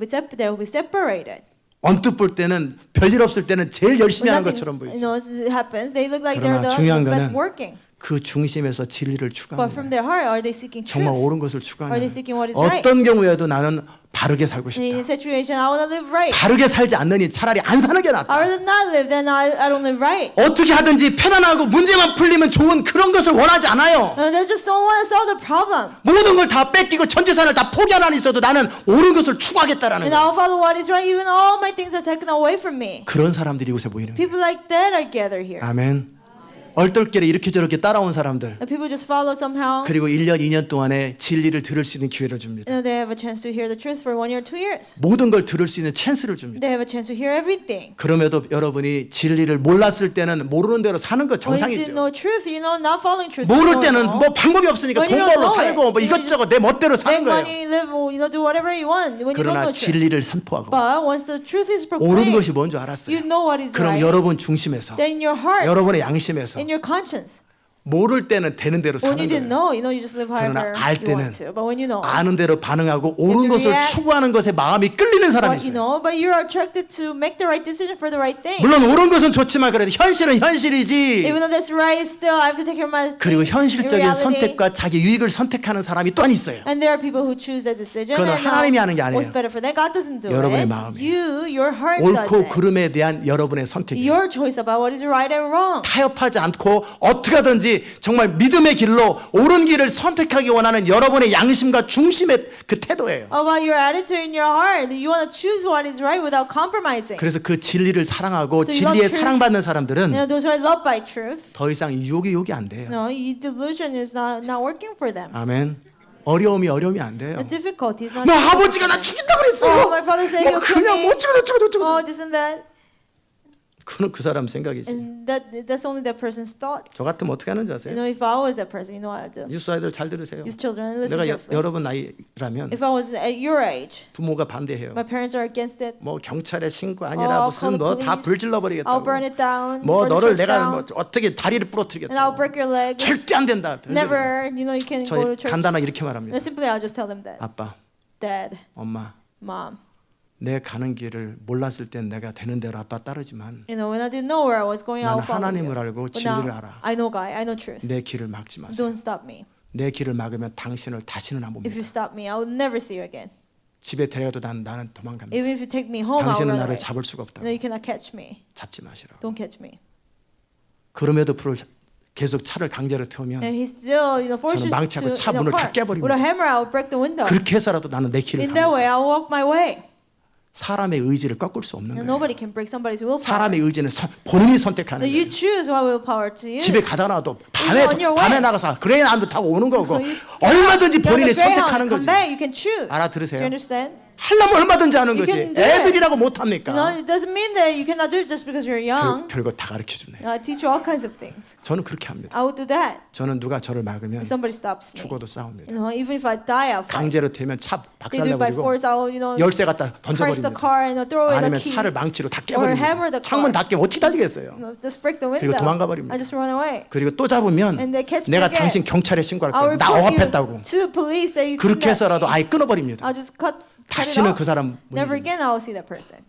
be separated. 언뜻 볼 때는 별일 없을 때는 제일 열심히 하는 것처럼 Nothing, 보이죠. it happens. They look like they're 그러나 the 중요한 best 거는 working. 그 중심에서 진리를 But 추구하는 from 거예요. their heart, are they seeking 정말 truth? 옳은 것을 Are 추구하는 they seeking what is right? 어떤 경우에도 나는 바르게 살고 In a 싶다. situation, I want to live right. 바르게 살지 않느니 차라리 안 사는 게 I 낫다. rather not live than I don't live right. 어떻게 하든지 편안하고 문제만 풀리면 좋은 그런 것을 원하지 않아요. They just don't want to solve the problem. 모든 걸 다 뺏기고 전 재산을 다 포기한 한이 있어도 나는 옳은 것을 추구하겠다라는 And 거예요. I'll follow what is right, even all my things are taken away from me. 그런 사람들이 이곳에 보이는 거예요. People like that are gathered here. 아멘. 얼떨결에 이렇게 저렇게 따라온 사람들, And people just follow somehow. 그리고 1년, 2년 동안에 진리를 들을 수 있는 기회를 줍니다. They have a chance to hear the truth for 1 year, 2 years. 모든 걸 들을 수 있는 찬스를 줍니다. They have a chance to hear everything. 그럼에도 여러분이 진리를 몰랐을 때는 모르는 대로 사는 것 When you didn't 정상이죠. know truth, not following truth. 모를 때는 normal. 뭐 방법이 없으니까 When 돈 you don't 벌러 know 살고 it, 뭐 you 이것저것 내 멋대로 사는 Make 거예요. money, live, do whatever you want. When you don't 그러나 know truth. 진리를 선포하고 But once the truth is 옳은 proclaimed, 것이 뭔 줄 알았어요. you know what is 그럼 right. 여러분 중심에서, Then in your heart, 여러분의 양심에서 in your conscience. 모를 때는 되는 대로 When 사는 you didn't 거예요. know, you just live 그러나 however 알 you 때는 want to. But when you know, 아는 대로 반응하고 옳은 you 것을 react 추구하는 것에 마음이 끌리는 사람이 what you 있어요. know, but you're attracted to make the right decision for the right thing. 물론 옳은 것은 좋지만 그래도 현실은 현실이지. Even though that's right, still I have to take care of my 그리고 things in 현실적인 reality. 선택과 자기 유익을 선택하는 사람이 또한 있어요. And there are people who choose that decision. 그건 And 하나님이 하는 게 아니에요. what's better for them? God doesn't do 여러분의 it. 마음이에요. Your heart does 옳고 it. 그름에 대한 여러분의 선택이에요. Your choice about what is right and wrong. 타협하지 않고 어떻게 하든지 정말 믿음의 길로 옳은 길을 선택하기 원하는 여러분의 양심과 중심의 그 태도예요. About your attitude in your heart, you want to choose what is right without compromising. 그래서 그 진리를 사랑하고 So you love 진리에 truth. 사랑받는 사람들은 Those who are loved by truth, 더 이상 유혹이 안 돼요. delusion is not working for them. 아멘. 어려움이 안 돼요. The difficulty is not. 뭐 아버지가 나 죽인다 그랬어요. Oh, my father said 뭐 he'll kill 그냥 me. 뭐 어쩌고 Oh, this and that. 그건 그 사람 생각이지. And that's only that person's thoughts. 저 같으면 어떻게 하는지 아세요? If I was that person, you know what I'd do. 유스 아이들 잘 들으세요. Youth children, listen 내가 carefully. 여러분 나이라면 If I was at your age, 부모가 반대해요. my parents are against it. 뭐 경찰에 신고 아니라 I'll call 무슨 the 뭐 다 police. 불질러 I'll 버리겠다고. burn it down. 뭐 burn the 너를 church 내가 down. 뭐 어떻게 다리를 And I'll 부러뜨리겠다고. break your leg. 절대 안 된다. Never, you can 저 go to church. 간단하게 이렇게 말합니다. And simply, I'll just tell them that. 아빠, Dad, 엄마, Mom, 내 가는 길을 몰랐을 땐 내가 되는 대로 아빠 따르지만 when I didn't know where I was going, I'll 나는 follow 하나님을 you. 알고 But now, 진리를 알아. I know God, I know truth. 내 길을 막지 마세요. Don't stop me. 내 길을 막으면 당신을 다시는 안 If 봅니다. you stop me, I will never see you again. 집에 데려가도 나는 도망갑니다. Even if you take me home, I will 당신은 run 나를 away. 잡을 수가 없다. No, you cannot catch me. 잡지 마시라고. Don't catch me. 그럼에도 계속 차를 강제로 태우면 And he still, forces 저는 망치하고 to 차 in a 문을 다 car. 깨버립니다. With a hammer, I will break the window. 그렇게 해서라도 나는 내 길을 In that way, 갑니다. I will walk my way. 사람의 의지를 꺾을 수 없는 And 거예요. nobody can break somebody's willpower. 사람의 의지는 본인이 선택하는 You 거예요. choose what willpower to use. 집에 가다 놔도 on your way. 밤에 나가서 그레이한도 타고 오는 거고 You- 얼마든지 Get on 본인이 the Greyhound, 선택하는 come 거지. back, you can choose. Do 알아들으세요? you understand? 하려면 얼마든지 하는 You 거지. can do it. 애들이라고 못 합니까? It doesn't mean that you cannot do it just because you're young. 별거 다 가르쳐 주네. I teach you all kinds of things. 저는 그렇게 합니다. I will do that 저는 누가 저를 막으면 if somebody stops me. 죽어도 싸웁니다. Even if I die, I'll fight. 강제로 되면 차 They do it by 박살내버리고 force. I will, 열쇠 갖다 crash the 던져버립니다. car and throw in a 아니면 key. 차를 망치로 다 Or hammer 깨버립니다. the 창문 car. 다 깨면 어떻게 달리겠어요? Just break the 그리고 window. 도망가 버립니다. I just run away. 그리고 또 잡으면 And they catch me 내가 again. 당신 경찰에 신고할 I 거예요. will 나 report you 억압했다고. to police that you 그렇게 kidnapped 해서라도 me. 아예 끊어버립니다. I'll just cut it 다시는 off. 그 사람 못 Never 이깁니다. again I will see that person.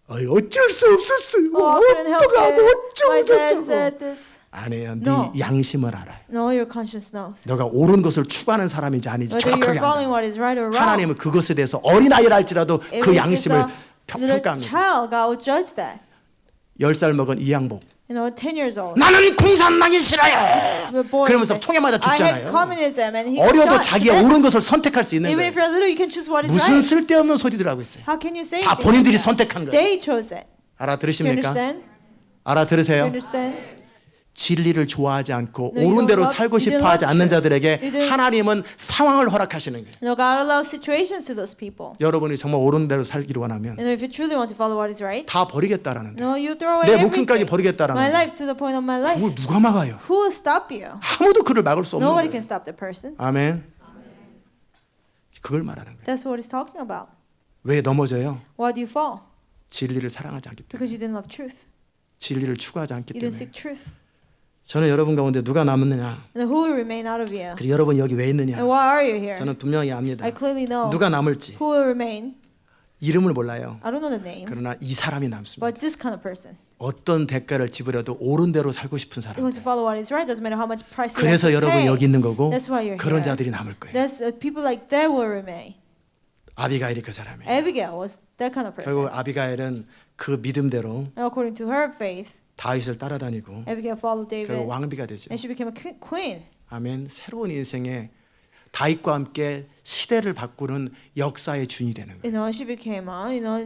어쩔 수 없었어요. I couldn't help 어떡하고 it. My dad 어쩌고 said 저쩌고. this. 아니에요. 네 No. 양심을 알아요. No, your conscience knows. 너가 옳은 것을 추구하는 사람인지 아닌지 Whether you're 정확하게 following 알아요. what is right or wrong. 하나님은 그것에 대해서 어린아이라 할지라도 Even 그 if it's 양심을 a little 평가합니다. child, God will judge that. 10살 먹은 이양복. 10 years old. 나는 공산당이 싫어요. We're born 그러면서 and 총에 맞아 I hate 죽잖아요. communism, and he 어려도 shot 자기가 to death. 옳은 것을 선택할 수 있는 Even if 거예요. you're little, you can choose what is 무슨 right. 쓸데없는 소리들 하고 있어요. How can you say 다 anything 본인들이 like that? 선택한 거예요. They chose it. Do you 알아들으십니까? understand? Do you 알아들으세요? understand? 진리를 좋아하지 않고 No, you 옳은 don't 대로 love- 살고 you didn't 싶어 하지 love 않는 truth. 자들에게 You didn't- 하나님은 상황을 허락하시는 거예요. No, God allows situations to those people. 여러분이 정말 옳은 대로 살기를 원하면 And if you truly want to follow what is right, 다 버리겠다라는 데 no, you throw away 내 everything. 목숨까지 버리겠다라는 My 데 life to the point of my life. 그걸 누가 막아요? Who will stop you? 아무도 그를 막을 수 없는 Nobody 거예요. can stop the person. 아멘. 그걸 말하는 거예요. That's what he's talking about. 왜 넘어져요? Why do you fall? 진리를 사랑하지 않기 때문에. Because you didn't love truth. 진리를 추구하지 않기 You didn't 때문에. seek truth. 저는 여러분 가운데 누가 남았느냐? And who will remain out of you? 그리고 여러분 여기 왜 있느냐? And why are you here? 저는 분명히 압니다. I clearly know 누가 남을지 who will remain. 이름을 몰라요. I don't know the name, 그러나 이 사람이 남습니다. but this kind of person. 어떤 대가를 지불해도 옳은 대로 살고 싶은 He 사람. wants to follow what is right. Doesn't matter how much price he has 그래서 to 여러분 pay. 여기 있는 거고 That's why you're 그런 here. 자들이 남을 거예요. That's people like that will remain. 아비가일이 그 사람이에요. Abigail was that kind of person. 결국 아비가일은 그 믿음대로 And according to her faith, 다윗을 따라다니고 Abigail followed David, 결국 왕비가 되죠. and she became a queen. 아멘. 새로운 인생에 다윗과 함께 시대를 바꾸는 역사의 준이 되는 거예요. You know, she became,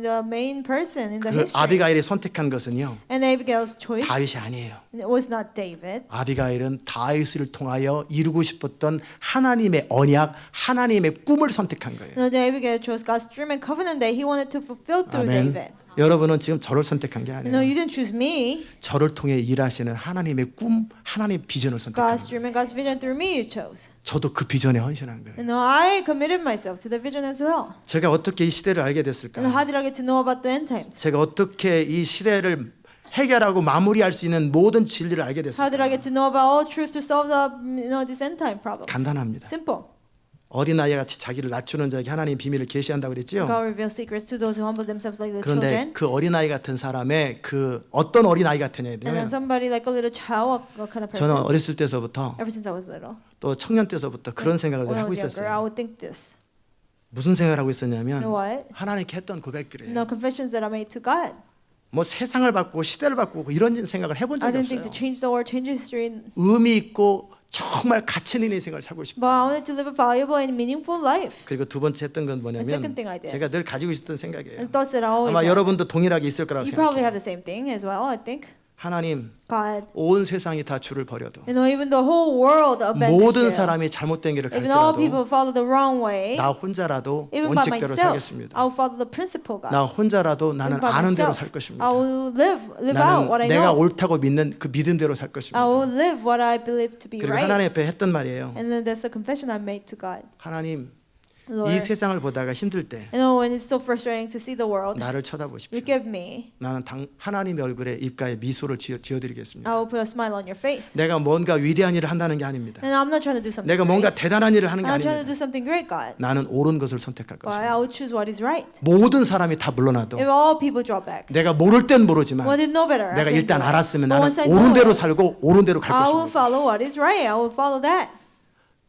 the main person in the 그 history. 아비가일이 선택한 것은요. And Abigail's choice 다윗이 아니에요. was not David. 아비가일은 다윗을 통하여 이루고 싶었던 하나님의 언약, 하나님의 꿈을 선택한 거예요. No, Abigail chose God's dream and covenant that he wanted to fulfill through 아멘. David. 여러분은 지금 저를 선택한 게 No, 아니에요. you didn't choose me. 저를 통해 일하시는 하나님의 꿈, 하나님의 비전을 선택한 God's 거예요. dream and God's vision through me you chose. 저도 그 비전에 헌신한 거예요. You know, I committed myself to the vision as well. 제가 어떻게 이 시대를 알게 And 됐을까? how did I get to know about the end times? 제가 어떻게 이 시대를 해결하고 마무리할 수 있는 모든 진리를 알게 How did 됐을까? I get to know about all truth to solve the this end time problems? 간단합니다. Simple. 어린아이 같이 자기를 낮추는 자에게 하나님 비밀을 계시한다고 그랬죠? God reveals secrets to those who humble themselves like the 그런데 children. 그 어린아이 같은 사람의 그 어떤 어린아이 같으냐 And then 면 somebody like a little child, what kind of 저는 person? 어렸을 때서부터 Ever since I was little. 또 청년 때서부터 그런 생각을 늘 When I 하고 was younger, I 있었어요. would think this. 무슨 생각을 하고 You 있었냐면 know what? 하나님께 했던 고백들이에요. The confessions that I made to God. 뭐 세상을 바꾸고 시대를 바꾸고 이런 생각을 해본 I 적이 didn't think to 없어요. change the world, change history, 의미 있고 정말 가치 있는 인생을 살고 싶어요. but I wanted to live a valuable and meaningful life. 그리고 두 번째 했던 건 The 뭐냐면 second thing I did. 제가 늘 가지고 있었던 생각이에요. And thoughts that I always 아마 had. 여러분도 동일하게 있을 거라고 You probably 생각해요. have the same thing as well, I think. 하나님, God, 온 세상이 다 주를 버려도 even the whole world abandons 모든 you. 사람이 잘못된 길을 Even all 갈지라도 people follow the wrong way. 나 혼자라도 Even by 원칙대로 myself, 살겠습니다. I will follow the principle, God. 나 혼자라도 나는 Even by 아는 대로 myself, 살 것입니다. I will live out what 나는 I 내가 know. 옳다고 믿는 그 믿음대로 살 I 것입니다. will live what I believe to be 그리고 right. 하나님 앞에 했던 말이에요. And then that's the confession I made to God. 하나님, 이 Lord, 세상을 보다가 힘들 때 when it's so frustrating to see the world, 나를 쳐다보십시오. look at me. 나는 하나님의 얼굴에 입가에 미소를 지어드리겠습니다. I will put a smile on your face. 내가 뭔가 위대한 일을 한다는 게 아닙니다. And I'm not trying to do something 내가 뭔가 great. 대단한 일을 하는 게 I'm not trying to 아닙니다. do something great, God. 나는 옳은 것을 선택할 But 것입니다. I will choose what is right. 모든 사람이 다 물러나도 If all people draw back, 내가 모를 땐 모르지만 when they know better, I 내가 can 일단 do it. 알았으면 But 나는 once I 옳은 know 대로 it, 살고 옳은 대로 갈 I will 것입니다. follow what is right. I will follow that.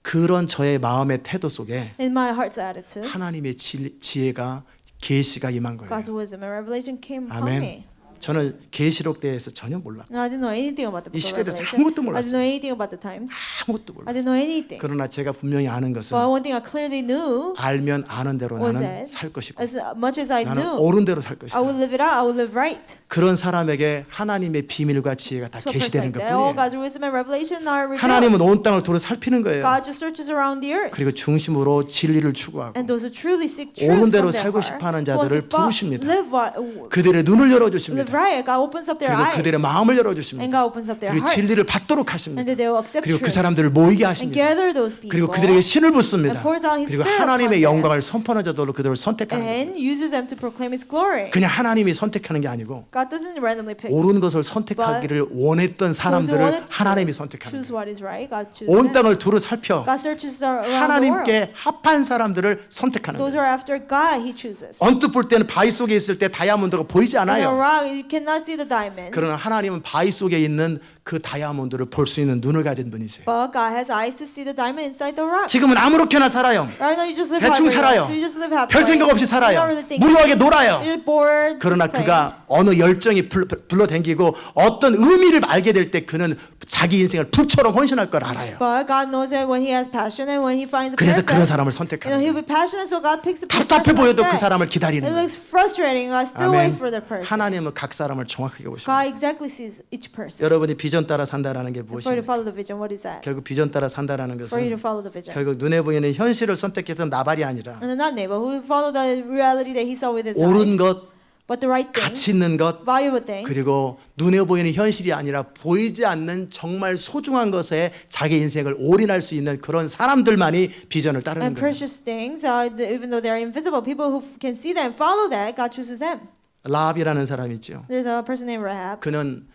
그런 저의 마음의 태도 속에 In my heart's attitude, 하나님의 지혜가 계시가 임한 거예요. God's wisdom and revelation came upon 아멘. me. 저는 계시록 대해서 전혀 몰라. No, I didn't know anything about the 이 book of 시대에 대해서 Revelation. 아무것도 I 몰랐어요. didn't know anything about the times. 아무것도 I 몰라. didn't know anything. 그러나 제가 분명히 아는 But 것은 one thing I clearly knew 알면 아는 대로 was 나는 that 살 것이고 as much as I 나는 knew, 옳은 대로 살 I 것이다. will live it out. I will live right. 그런 사람에게 하나님의 비밀과 지혜가 다 So a person 계시되는 like that, all 것뿐이에요. God's wisdom and revelation are revealed. 하나님은 온 땅을 도로 살피는 거예요. God just searches around the earth. 그리고 중심으로 진리를 추구하고 And those who truly seek truth 옳은 from 대로 their 살고 heart, 싶어하는 who wants 자들을 to 부르십니다. live 그들의 눈을 live 열어주십니다. right. God opens up their 그리고 eyes. 그들의 마음을 And 열어주십니다. God opens up their 그리고 hearts. 진리를 받도록 And 하십니다. that they will accept 그리고 그 truth. 사람들을 모이게 And 하십니다. gather those people. 그리고 그들에게 신을 붓습니다. And pours out His 그리고 Spirit 하나님의 upon them. 영광을 선포하는 자들로 그들을 선택하는 거예요. And uses them to proclaim His glory. 그냥 하나님이 선택하는 게 아니고 God doesn't randomly pick. 옳은 것을 선택하기를 원했던 Those who 사람들을 wanted to 하나님이 선택하는 choose 거예요. what is right. God chooses 온 them. 땅을 두루 살펴 God searches around the world. 하나님께 합한 사람들을 선택하는 Those who 거예요. are after God, He chooses. 언뜻 볼 때는 바위 속에 있을 때 다이아몬드가 보이지 In a 않아요. rock, you cannot see the diamond. 그러나 하나님은 바위 속에 있는 그 다이아몬드를 볼 수 있는 눈을 가진 분이세요. But God has eyes to see the diamond inside the rock. 지금은 아무렇게나 살아요. Right now, you just live 대충 halfway. 살아요. So you just live halfway. 별 생각 없이 You 살아요. don't really think. 무료하게 놀아요. You're bored. 그러나 just playing. 그가 어느 열정이 불러당기고 어떤 의미를 알게 될 때 그는 자기 인생을 불처럼 헌신할 걸 알아요. But God knows that when he has passion and when he finds a 그래서 그런 purpose, 사람을 he'll 선택하는 be 거예요. passionate, so God picks a 답답해 person like 보여도 그 that. 사람을 기다리는 It 거예요. looks frustrating. God still wait 아멘. for the person. 하나님은 각 사람을 정확하게 보십니다. God exactly sees each person. 여러분이 비전 따라 산다라는 게 For you to 무엇입니까? follow the vision, what is that? 결국 비전 따라 산다라는 For you to 것은 follow the vision. 결국 눈에 보이는 현실을 선택해서 나발이 아니라 And not neighbor who follow the reality that he saw with his 옳은 eyes, 것, but the right thing, 가치 있는 것, valuable thing, 그리고 눈에 보이는 현실이 아니라 보이지 않는 정말 소중한 것에 자기 인생을 올인할 수 있는 그런 사람들만이 비전을 따르는 and 거예요. precious things. Even though they're invisible, people who can see them, follow that. God chooses them. 라합이라는 사람이 있죠. There's a person named Rahab. 그는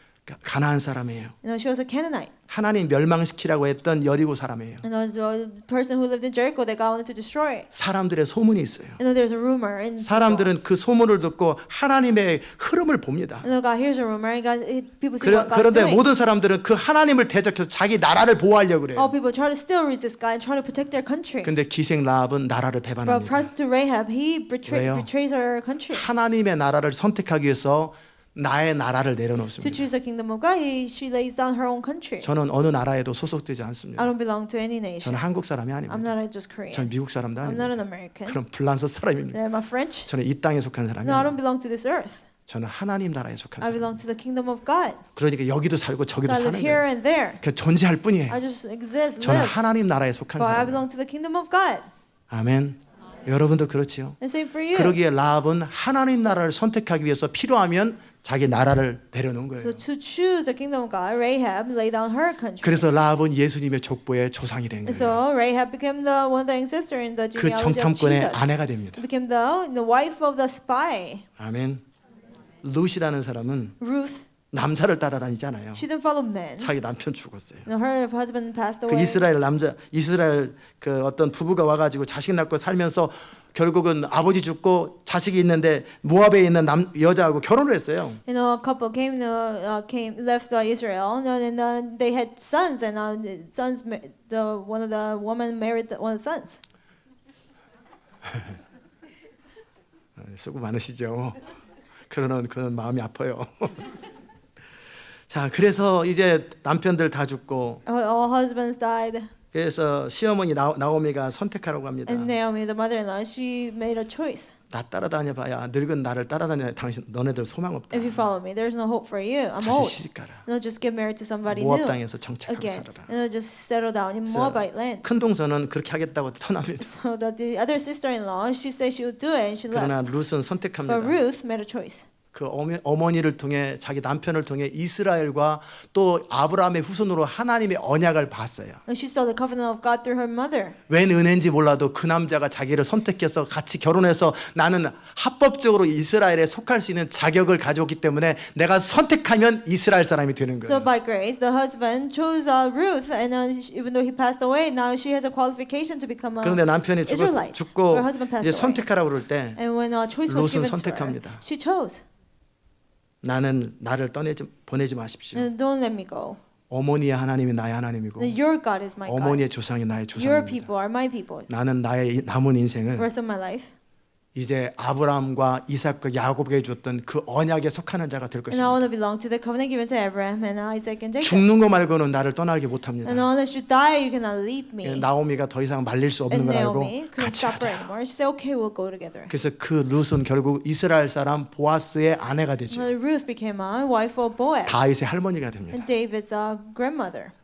가나안 사람이에요. She was a Canaanite. 하나님 멸망시키라고 했던 여리고 사람이에요. And there was a person who lived in Jericho that God wanted to destroy. 사람들의 소문이 있어요. And there's a rumor in people. 사람들은 그 소문을 듣고 하나님의 흐름을 봅니다. And God hears a rumor, and people see what God's 그런데 doing. 모든 사람들은 그 하나님을 대적해서 자기 나라를 보호하려고 그래요. All people try to still resist God and try to protect their country. 근데 기생 라합은 나라를 But 배반합니다. prostitute Rahab, he 왜요? betrays her country. 하나님의 나라를 선택하기 위해서 나의 나라를 To 내려놓습니다. choose the kingdom of God, she lays down her own country. 저는 어느 나라에도 소속되지 I 않습니다. don't belong to any nation. 저는 한국 사람이 I'm 아닙니다. not just Korean. 저는 미국 사람도 I'm not 아닙니다. an American. 그럼 불란서 사람입니다. Am I French? 저는 이 땅에 속한 사람이 No, I 아닙니다. don't belong to this earth. 저는 하나님 나라에 속한 I 사람. belong to the kingdom of God. 그러니까 여기도 살고 So 저기도 I 사는 live here 거예요. and there. 그 존재할 뿐이에요. I just exist, 저는 live. 하나님 나라에 속한 But I 사람. belong to the kingdom of God. 아멘. 여러분도 그렇지요. And same for you. 그러기에 라합은 하나님 나라를 선택하기 위해서 필요하면 자기 나라를 내려놓은 거예요. So to choose the kingdom of God, Rahab laid down her country. 그래서 라합은 예수님의 족보의 조상이 된 And 거예요. so Rahab became one of the ancestor in the 그 genealogy of 정탐꾼의 Jesus. 아내가 됩니다. Became the wife of the spy. 아멘. 룻이라는 사람은 Ruth, 남자를 따라다니잖아요. she didn't follow men. 자기 남편 죽었어요. No, her husband passed 그 away. 이스라엘 그 어떤 부부가 와가지고 자식 낳고 살면서 결국은 아버지 죽고 자식이 있는데 모압에 있는 여자하고 결혼을 했어요. A couple left Israel, and they had sons, and the sons, one of the women married one of the sons. 수고 많으시죠. 그런 마음이 아파요. 자, 그래서 이제 남편들 다 죽고 All husbands died, 그래서 시어머니 나오미가 선택하라고 합니다. and Naomi, the mother-in-law, she made a choice. 나 따라다녀 봐야 늙은 나를 따라다녀 너네들 소망 없다. If you follow me, there's no hope for you. I'm 다시 old. 시집 가라. And they'll just get married to somebody 모압 new 땅에서 정착하고 again, 살아라. and they'll just settle down in 그래서 Moabite land. 큰 동서는 그렇게 하겠다고 떠납니다. So that the other sister-in-law, she said she would do it, and she 그러나 left. 룻은 But 선택합니다. Ruth made a choice. 그 어머니를 통해 자기 남편을 통해 이스라엘과 또 아브라함의 후손으로 하나님의 언약을 봤어요. And she saw the covenant of God through her mother. 웬 은혜인지 몰라도 그 남자가 자기를 선택해서 같이 결혼해서 나는 합법적으로 이스라엘에 속할 수 있는 자격을 가져오기 때문에 내가 선택하면 이스라엘 사람이 되는 So 거예요. by grace, the husband chose Ruth, and even though he passed away, now she has a qualification to become a 그런데 남편이 Israelite. 죽고 Her husband passed 이제 away. 선택하라고 그럴 때 And when a choice was 룻은 given to her, 선택합니다. she chose. 나는 나를 보내지 마십시오. And don't let me go. 어머니의 하나님이 나의 하나님이고 Your God is my God. 어머니의 조상이 나의 Your 조상입니다. people are my people. 나는 나의 남은 The 인생을 rest of my life. 이제 아브라함과 이삭과 야곱에게 줬던 그 언약에 속하는 자가 될 And I want 것입니다. to belong to the covenant given to Abraham and Isaac and Jacob. 죽는 거 말고는 나를 떠나게 못합니다. And unless you die, you cannot leave me. 나오미가 더 이상 말릴 수 없는 And 걸 알고 Naomi couldn't 같이 stop her 하자. anymore. She said, okay, we'll go together. 그래서 그 룻은 결국 이스라엘 사람 보아스의 아내가 되죠. So Ruth became a wife of Boaz 다윗의 할머니가 됩니다. and David's grandmother.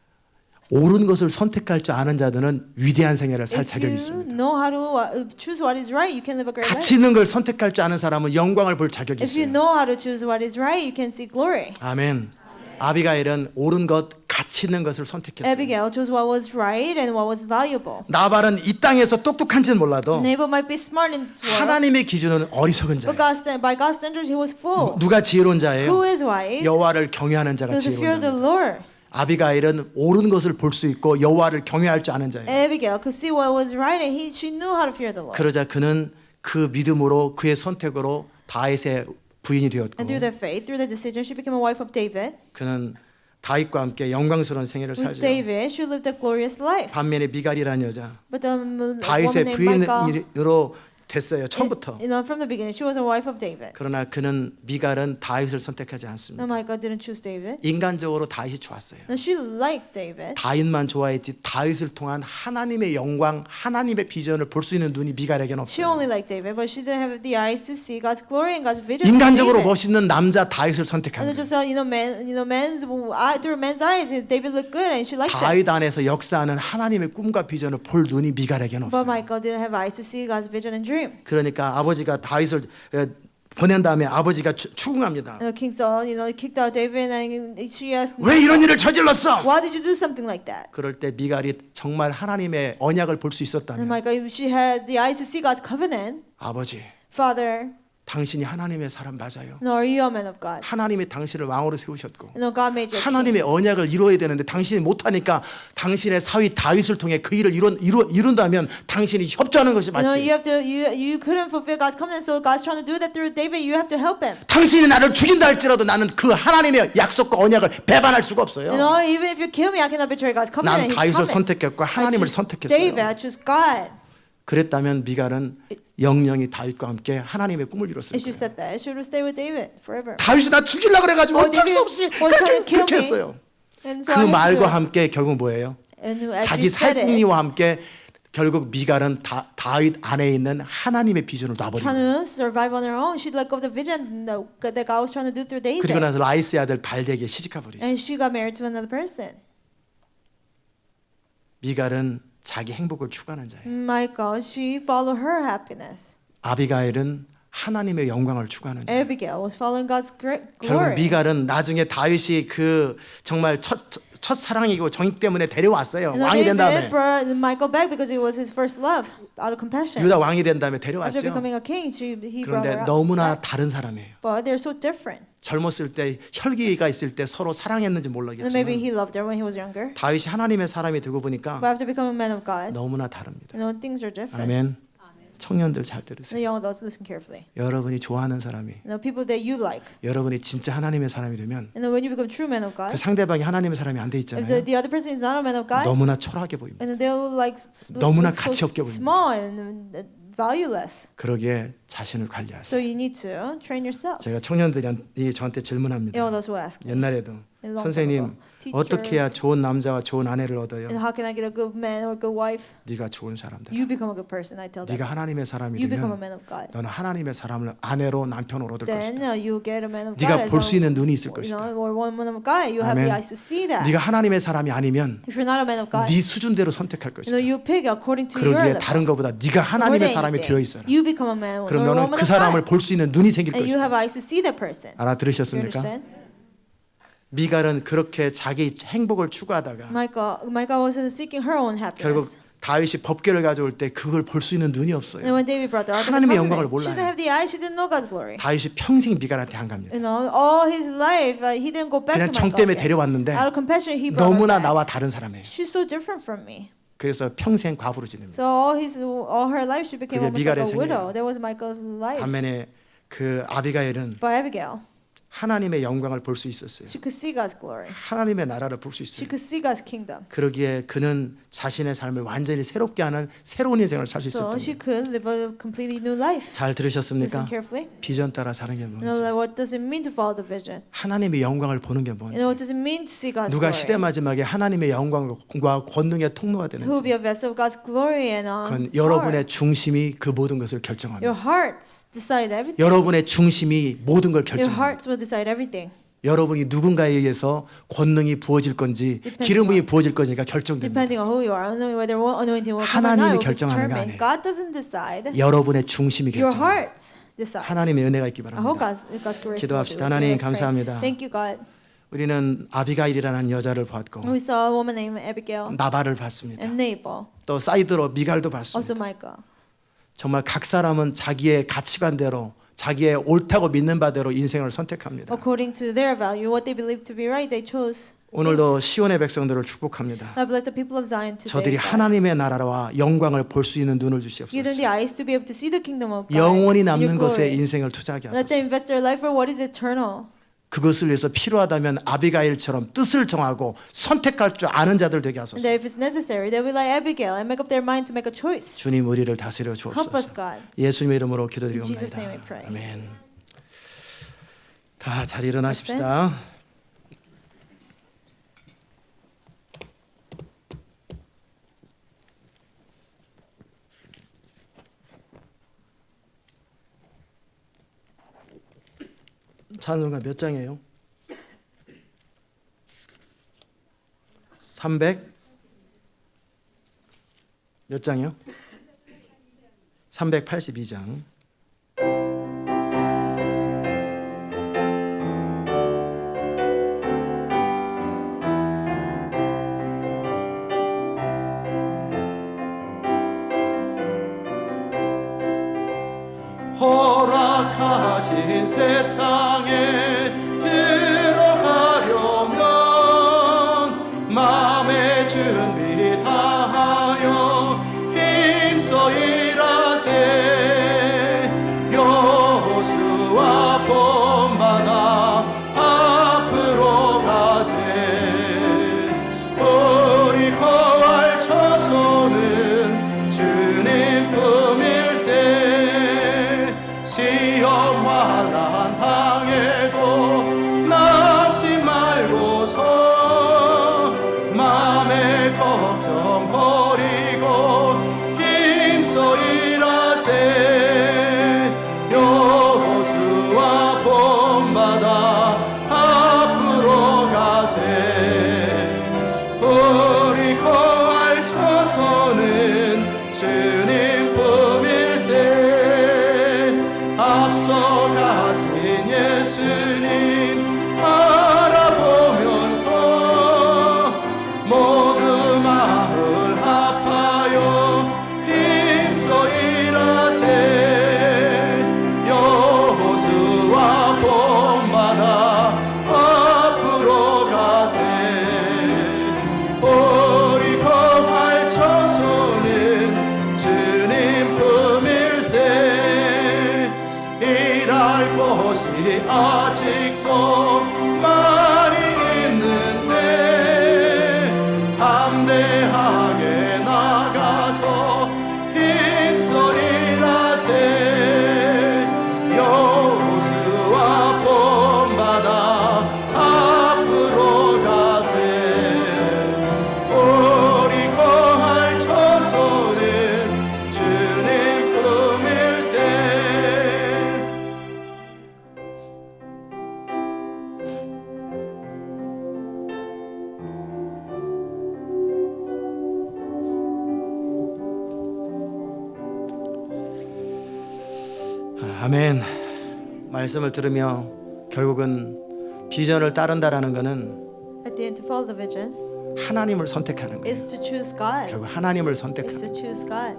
옳은 것을 선택할 줄 아는 자들은 위대한 생애를 살 If 자격이 you 있습니다. know how to choose what is right, you can live a great 가치 life. 있는 걸 선택할 줄 아는 사람은 영광을 볼 자격이 If you 있어요. know how to choose what is right, you can see glory. 아멘. 아비가일은 옳은 것, 가치 있는 것을 선택했어요. Abigail chose what was right and what was valuable. 나발은 이 땅에서 똑똑한지는 몰라도 Nabal might be smart in this world, 하나님의 기준은 어리석은 but 자예요. by God's standards, he was fool. 누가 지혜로운 Who 자예요? is wise? 여호와를 경외하는 자가 Those who fear 지혜로운 the 자입니다. Lord. 아비가일은 옳은 것을 볼 수 있고 여호와를 경외할 줄 아는 자예요. Abigail could see what was right, and she knew how to fear the Lord. 그러자 그는 그 믿음으로 그의 선택으로 다윗의 부인이 되었고 And through their faith, through the decision, she became a wife of David. 그는 다윗과 함께 영광스러운 생애를 With 살죠. David, she lived a glorious life. 반면에 미갈이라는 여자 But the woman 다윗의 named Michal, 부인으로 됐어요. 처음부터. From the beginning, she was a wife of David. 그러나 그는 미갈은 다윗을 선택하지 And 않습니다. Michal didn't choose David. 인간적으로 다윗이 좋았어요. And she liked David. 다윗만 좋아했지 다윗을 통한 하나님의 영광, 하나님의 비전을 볼 수 있는 눈이 미갈에게는 She 없어요. only liked David, but she didn't have the eyes to see God's glory and God's vision. 인간적으로 David. 멋있는 남자 다윗을 And 선택한 then 거예요. just through men's eyes, David looked good, and she liked him. 다윗 안에서 역사하는 하나님의 꿈과 비전을 볼 눈이 미갈에게는 But 없어요. Michal didn't have eyes to see God's vision and dream. 그러니까 아버지가 다윗을 보낸 다음에 아버지가 추궁합니다. And the king Saul, kicked out David, and she asked, 왜 이런 일을 저질렀어? "Why did you do something like that?" 그럴 때 미갈이 정말 하나님의 언약을 볼 수 And 있었다면 Michal, if she had the eyes to see God's covenant, 아버지, Father, 당신이 하나님의 사람 맞아요. are you a man of God? 하나님이 당신을 왕으로 세우셨고 God made you a king. 하나님의 언약을 이루어야 되는데 당신이 못하니까 당신의 사위 다윗을 통해 그 일을 이룬다면 당신이 협조하는 것이 You 맞지. have to. You couldn't fulfill God's covenant, so God's trying to do that through David. You have to help him. 당신이 나를 죽인다 할지라도 나는 그 하나님의 약속과 언약을 배반할 수가 없어요. Even if you kill me, I cannot betray God's 난 covenant. His 다윗을 promise. 선택했고 하나님을 I choose 선택했어요. David, I choose God. 그랬다면 미갈은 영영이 다윗과 함께 하나님의 꿈을 이뤘을 If she 거예요. said that, she would stay with David forever. 다윗이 나 죽이려고 그래가지고 어쩔 수 없이 그렇게 했어요. And so 그 I had to do 말과 it. 함께 결국 뭐예요? And as 자기 she said it, 살궁리와 함께 결국 미갈은 다윗 안에 있는 하나님의 비전을 놔버린 trying 거예요. to survive on her own, she let go of the vision that God was trying to do through David. 그리고 나서 라이스의 아들 발덱에 시집가 버리죠. And she got married to another person. 미갈은 자기 행복을 추구하는 자예요. Michal, she followed her happiness. 아비가일은 하나님의 영광을 추구하는 자예요. Abigail was following God's 결국 glory. 미갈은 나중에 다윗이 그 정말 첫 사랑이고 정의 때문에 데려왔어요. And 왕이 된 다음에 David brought Michal back because it was his first love, out of compassion. 유다 왕이 된 다음에 After 데려왔죠. becoming a king, he brought 그런데 her out. 너무나 다른 사람이에요. But they're so different. 젊었을 때 혈기가 있을 때 서로 사랑했는지 And maybe 모르겠지만 he loved her when he was younger. 다윗이 하나님의 사람이 되고 보니까 But after becoming a man of God, 너무나 다릅니다. things are different. 아멘. 청년들 잘 들으세요. The young adults, listen carefully. 여러분이 좋아하는 사람이 People that you like. 여러분이 진짜 하나님의 사람이 되면 And then when you become true man of 그 God, 상대방이 하나님의 사람이 안 돼 if 있잖아요. the other person is not a man of God, 너무나 초라하게 보입니다. and they'll like 너무나 look 가치 so 없게 보입니다. small and valueless. 그러기에 자신을 So 관리하세요. you need to train yourself. 제가 청년들이 저한테 질문합니다. All those who ask me. 옛날에도 long time 선생님 ago. Teacher. 어떻게 해야 좋은 남자와 좋은 아내를 얻어요? And how can I get a good man or a good wife? 네가 좋은 사람들. You become a good person, I tell them. 네가 하나님의 사람이 You become a 되면 man of God. 너는 하나님의 사람을 아내로 남편으로 얻을 Then 것이다. you get a man of God. 네가 as 볼 수 a- 있는 눈이 있을 you 것이다. know, or one man of God. You have 아멘. the eyes to see that. 네가 하나님의 사람이 아니면 If you're not a man of God, 네 수준대로 선택할 것이다. you pick according to your 그러기에 level. 다른 것보다 네가 More 하나님의 than 사람이 anything, 되어 있어라. You become a man or 그럼 a 너는 woman 그 of 사람을 God. 볼 수 있는 눈이 생길 And you 것이다. have eyes to see that person. You 알아들으셨습니까? understand? 미갈은 그렇게 자기 행복을 추구하다가 Michal was seeking her own 결국 happiness. 다윗이 법궤를 가져올 때 그걸 볼 수 있는 눈이 And 없어요. when David brought the ark of the 하나님의 영광을 covenant, she 몰라요. didn't have the eyes. She didn't know God's glory. 다윗이 평생 미갈한테 안 갑니다. All his life he didn't go back 그냥 to 정 Michal. 때문에 again. 데려왔는데 Out of compassion, he brought her 너무나 back. 나와 다른 사람이에요. She's so different from me. 그래서 평생 과부로 지냅니다. So all her life she became 그게 almost like 미갈의 a widow. 생애예요. That was Michal's life. 반면에 그 아비가일은 But Abigail, 하나님의 영광을 볼 수 있었어요. she could see God's glory. 하나님의 나라를 볼 수 She 있어요. could see God's kingdom. 그러기에 그는 자신의 삶을 완전히 새롭게 하는 새로운 인생을 살 수 So 있었던 she 거예요. could live a completely new life. 잘 들으셨습니까? Listen carefully. 비전 따라 사는 게 뭔지, What does it mean to follow the vision? 하나님의 영광을 보는 게 뭔지, What does it mean to see God's 누가 glory? 시대 마지막에 하나님의 영광과 권능의 통로가 Who will be 되는지, a vessel of God's glory and 그건 power? 여러분의 중심이 그 모든 것을 Your 결정합니다. hearts decide everything. 여러분의 중심이 모든 걸 Your 결정합니다. hearts will decide everything. 여러분이 누군가에 의해서 권능이 부어질 건지 기름이 부어질 건지가 결정됩니다. Depending on who you are, whether anointing will come or 하나님이 not, will be 결정하는 거 determined. 아니에요. God doesn't decide. 여러분의 중심이 Your 결정합니다. hearts decide. 하나님의 은혜가 있기 I hope 바랍니다. God's grace. 기도합시다. will be with 하나님 you. Let's pray. 감사합니다. Thank you, God. 우리는 아비가일이라는 여자를 봤고 We saw a woman named Abigail 나발을 봤습니다. and Nabal, 또 사이드로 미갈도 봤습니다. also Michal. 정말 각 사람은 자기의 가치관대로 자기의 옳다고 믿는 바대로 인생을 선택합니다. According to their value, what they believe to be right, they chose. 오늘도 시온의 백성들을 축복합니다. I bless the people of Zion today. 저들이 God. 하나님의 나라와 영광을 볼 수 있는 눈을 Give them 주시옵소서. the eyes to be able to see the kingdom of God. 영원히 and your 남는 것에 glory. 인생을 투자하게 Let 하소서. them invest their life for what is eternal. 그것을 위해서 필요하다면 아비가일처럼 뜻을 정하고 선택할 줄 아는 자들 되게 And 하소서. that if it's necessary, they will be like Abigail and make up their mind to make a choice. 주님 우리를 다스려 Help us, 주옵소서. God. 예수님의 이름으로 In Jesus' 기도드리옵나이다. name we pray. 아멘. 다 잘 일어나십시다. 찬송가 몇 장이에요? 300 몇 장이요? 382장. 허락하신 새 땅에 들어가려면 마음의 준비 다하여 힘써 일하세. 여호수아 본받아 앞으로 가세. 우리 거할 처소는 주님 품일세. 시험 환난 당해도 낙심 말고서 마음의 걱정 버리고 힘써 일하세. 여호수아 본받아 앞으로 가세. 우리 거할 처소는 주님 품일세. 앞서가신 예수님 바라보면서 모두 마음을 합하여 힘써 일하세. 여호수아 본받아 앞으로 가세. 우리 거할 처소는 주님 품일세. 일할 곳이 아직도 많이 있는데 담대하게 나가서 힘써 일하세. 여호수아 본받아 앞으로 가세. 우리 거할 처소는 주님 품일세. 아멘. 말씀을 들으며 결국은 비전을 따른다라는 것은 At the end, to follow the vision 하나님을 선택하는 거예요. is to choose God. 결국 하나님을 Is 선택하는 to choose God.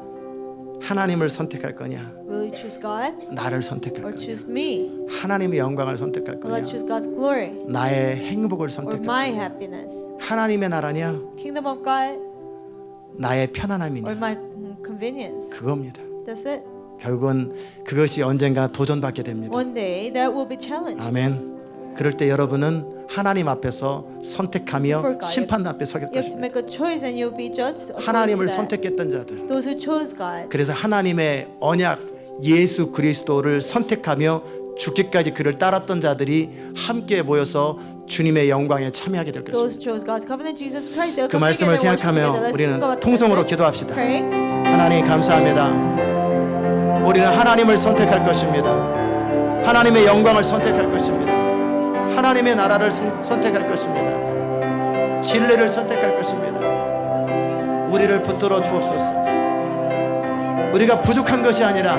하나님을 선택할 거냐? Will you choose God 나를 선택할 or 거냐? choose me? 하나님의 영광을 선택할 Will I 거냐? choose God's glory 나의 행복을 or 선택할 my 거냐? happiness? 하나님의 나라냐? Kingdom of God 나의 or 편안함이냐? my convenience? 그겁니다. That's it. 결국은 그것이 언젠가 도전받게 됩니다. One day that will be challenged. 아멘. 그럴 때 여러분은 하나님 앞에서 선택하며 심판 앞에 서게 You have to 것입니다. make a choice and you'll be judged. according to 하나님을 that. 선택했던 자들. Those who chose God. 그래서 하나님의 언약 예수 그리스도를 선택하며 죽기까지 그를 따랐던 자들이 함께 모여서 주님의 영광에 참여하게 될 Those 것입니다. who chose God's covenant, Jesus Christ. They'll 그 come 말씀을 together and worship 생각하며 together. Let's 우리는 think about the 통성으로 message. 기도합시다. Pray. 하나님 감사합니다. 우리는 하나님을 선택할 것입니다. 하나님의 영광을 선택할 것입니다. 하나님의 나라를 선택할 것입니다. 진리를 선택할 것입니다. 우리를 붙들어 주옵소서. 우리가 부족한 것이 아니라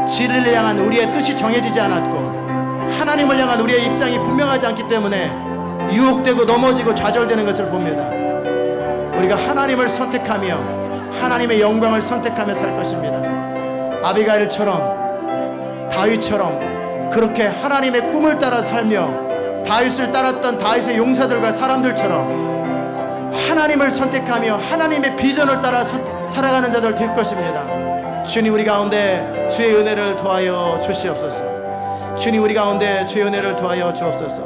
진리를 향한 우리의 뜻이 정해지지 않았고 하나님을 향한 우리의 입장이 분명하지 않기 때문에 유혹되고 넘어지고 좌절되는 것을 봅니다. 우리가 하나님을 선택하며 하나님의 영광을 선택하며 살 것입니다. 아비가일처럼 다윗처럼 그렇게 하나님의 꿈을 따라 살며 다윗을 따랐던 다윗의 용사들과 사람들처럼 하나님을 선택하며 하나님의 비전을 따라 살아가는 자들 될 것입니다. 주님 우리 가운데 주의 은혜를 더하여 주시옵소서. 주님 우리 가운데 주의 은혜를 더하여 주옵소서.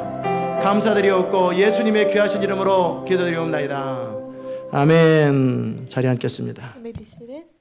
감사드리옵고 예수님의 귀하신 이름으로 기도드리옵나이다. 아멘. 자리에 앉겠습니다. You may be seated.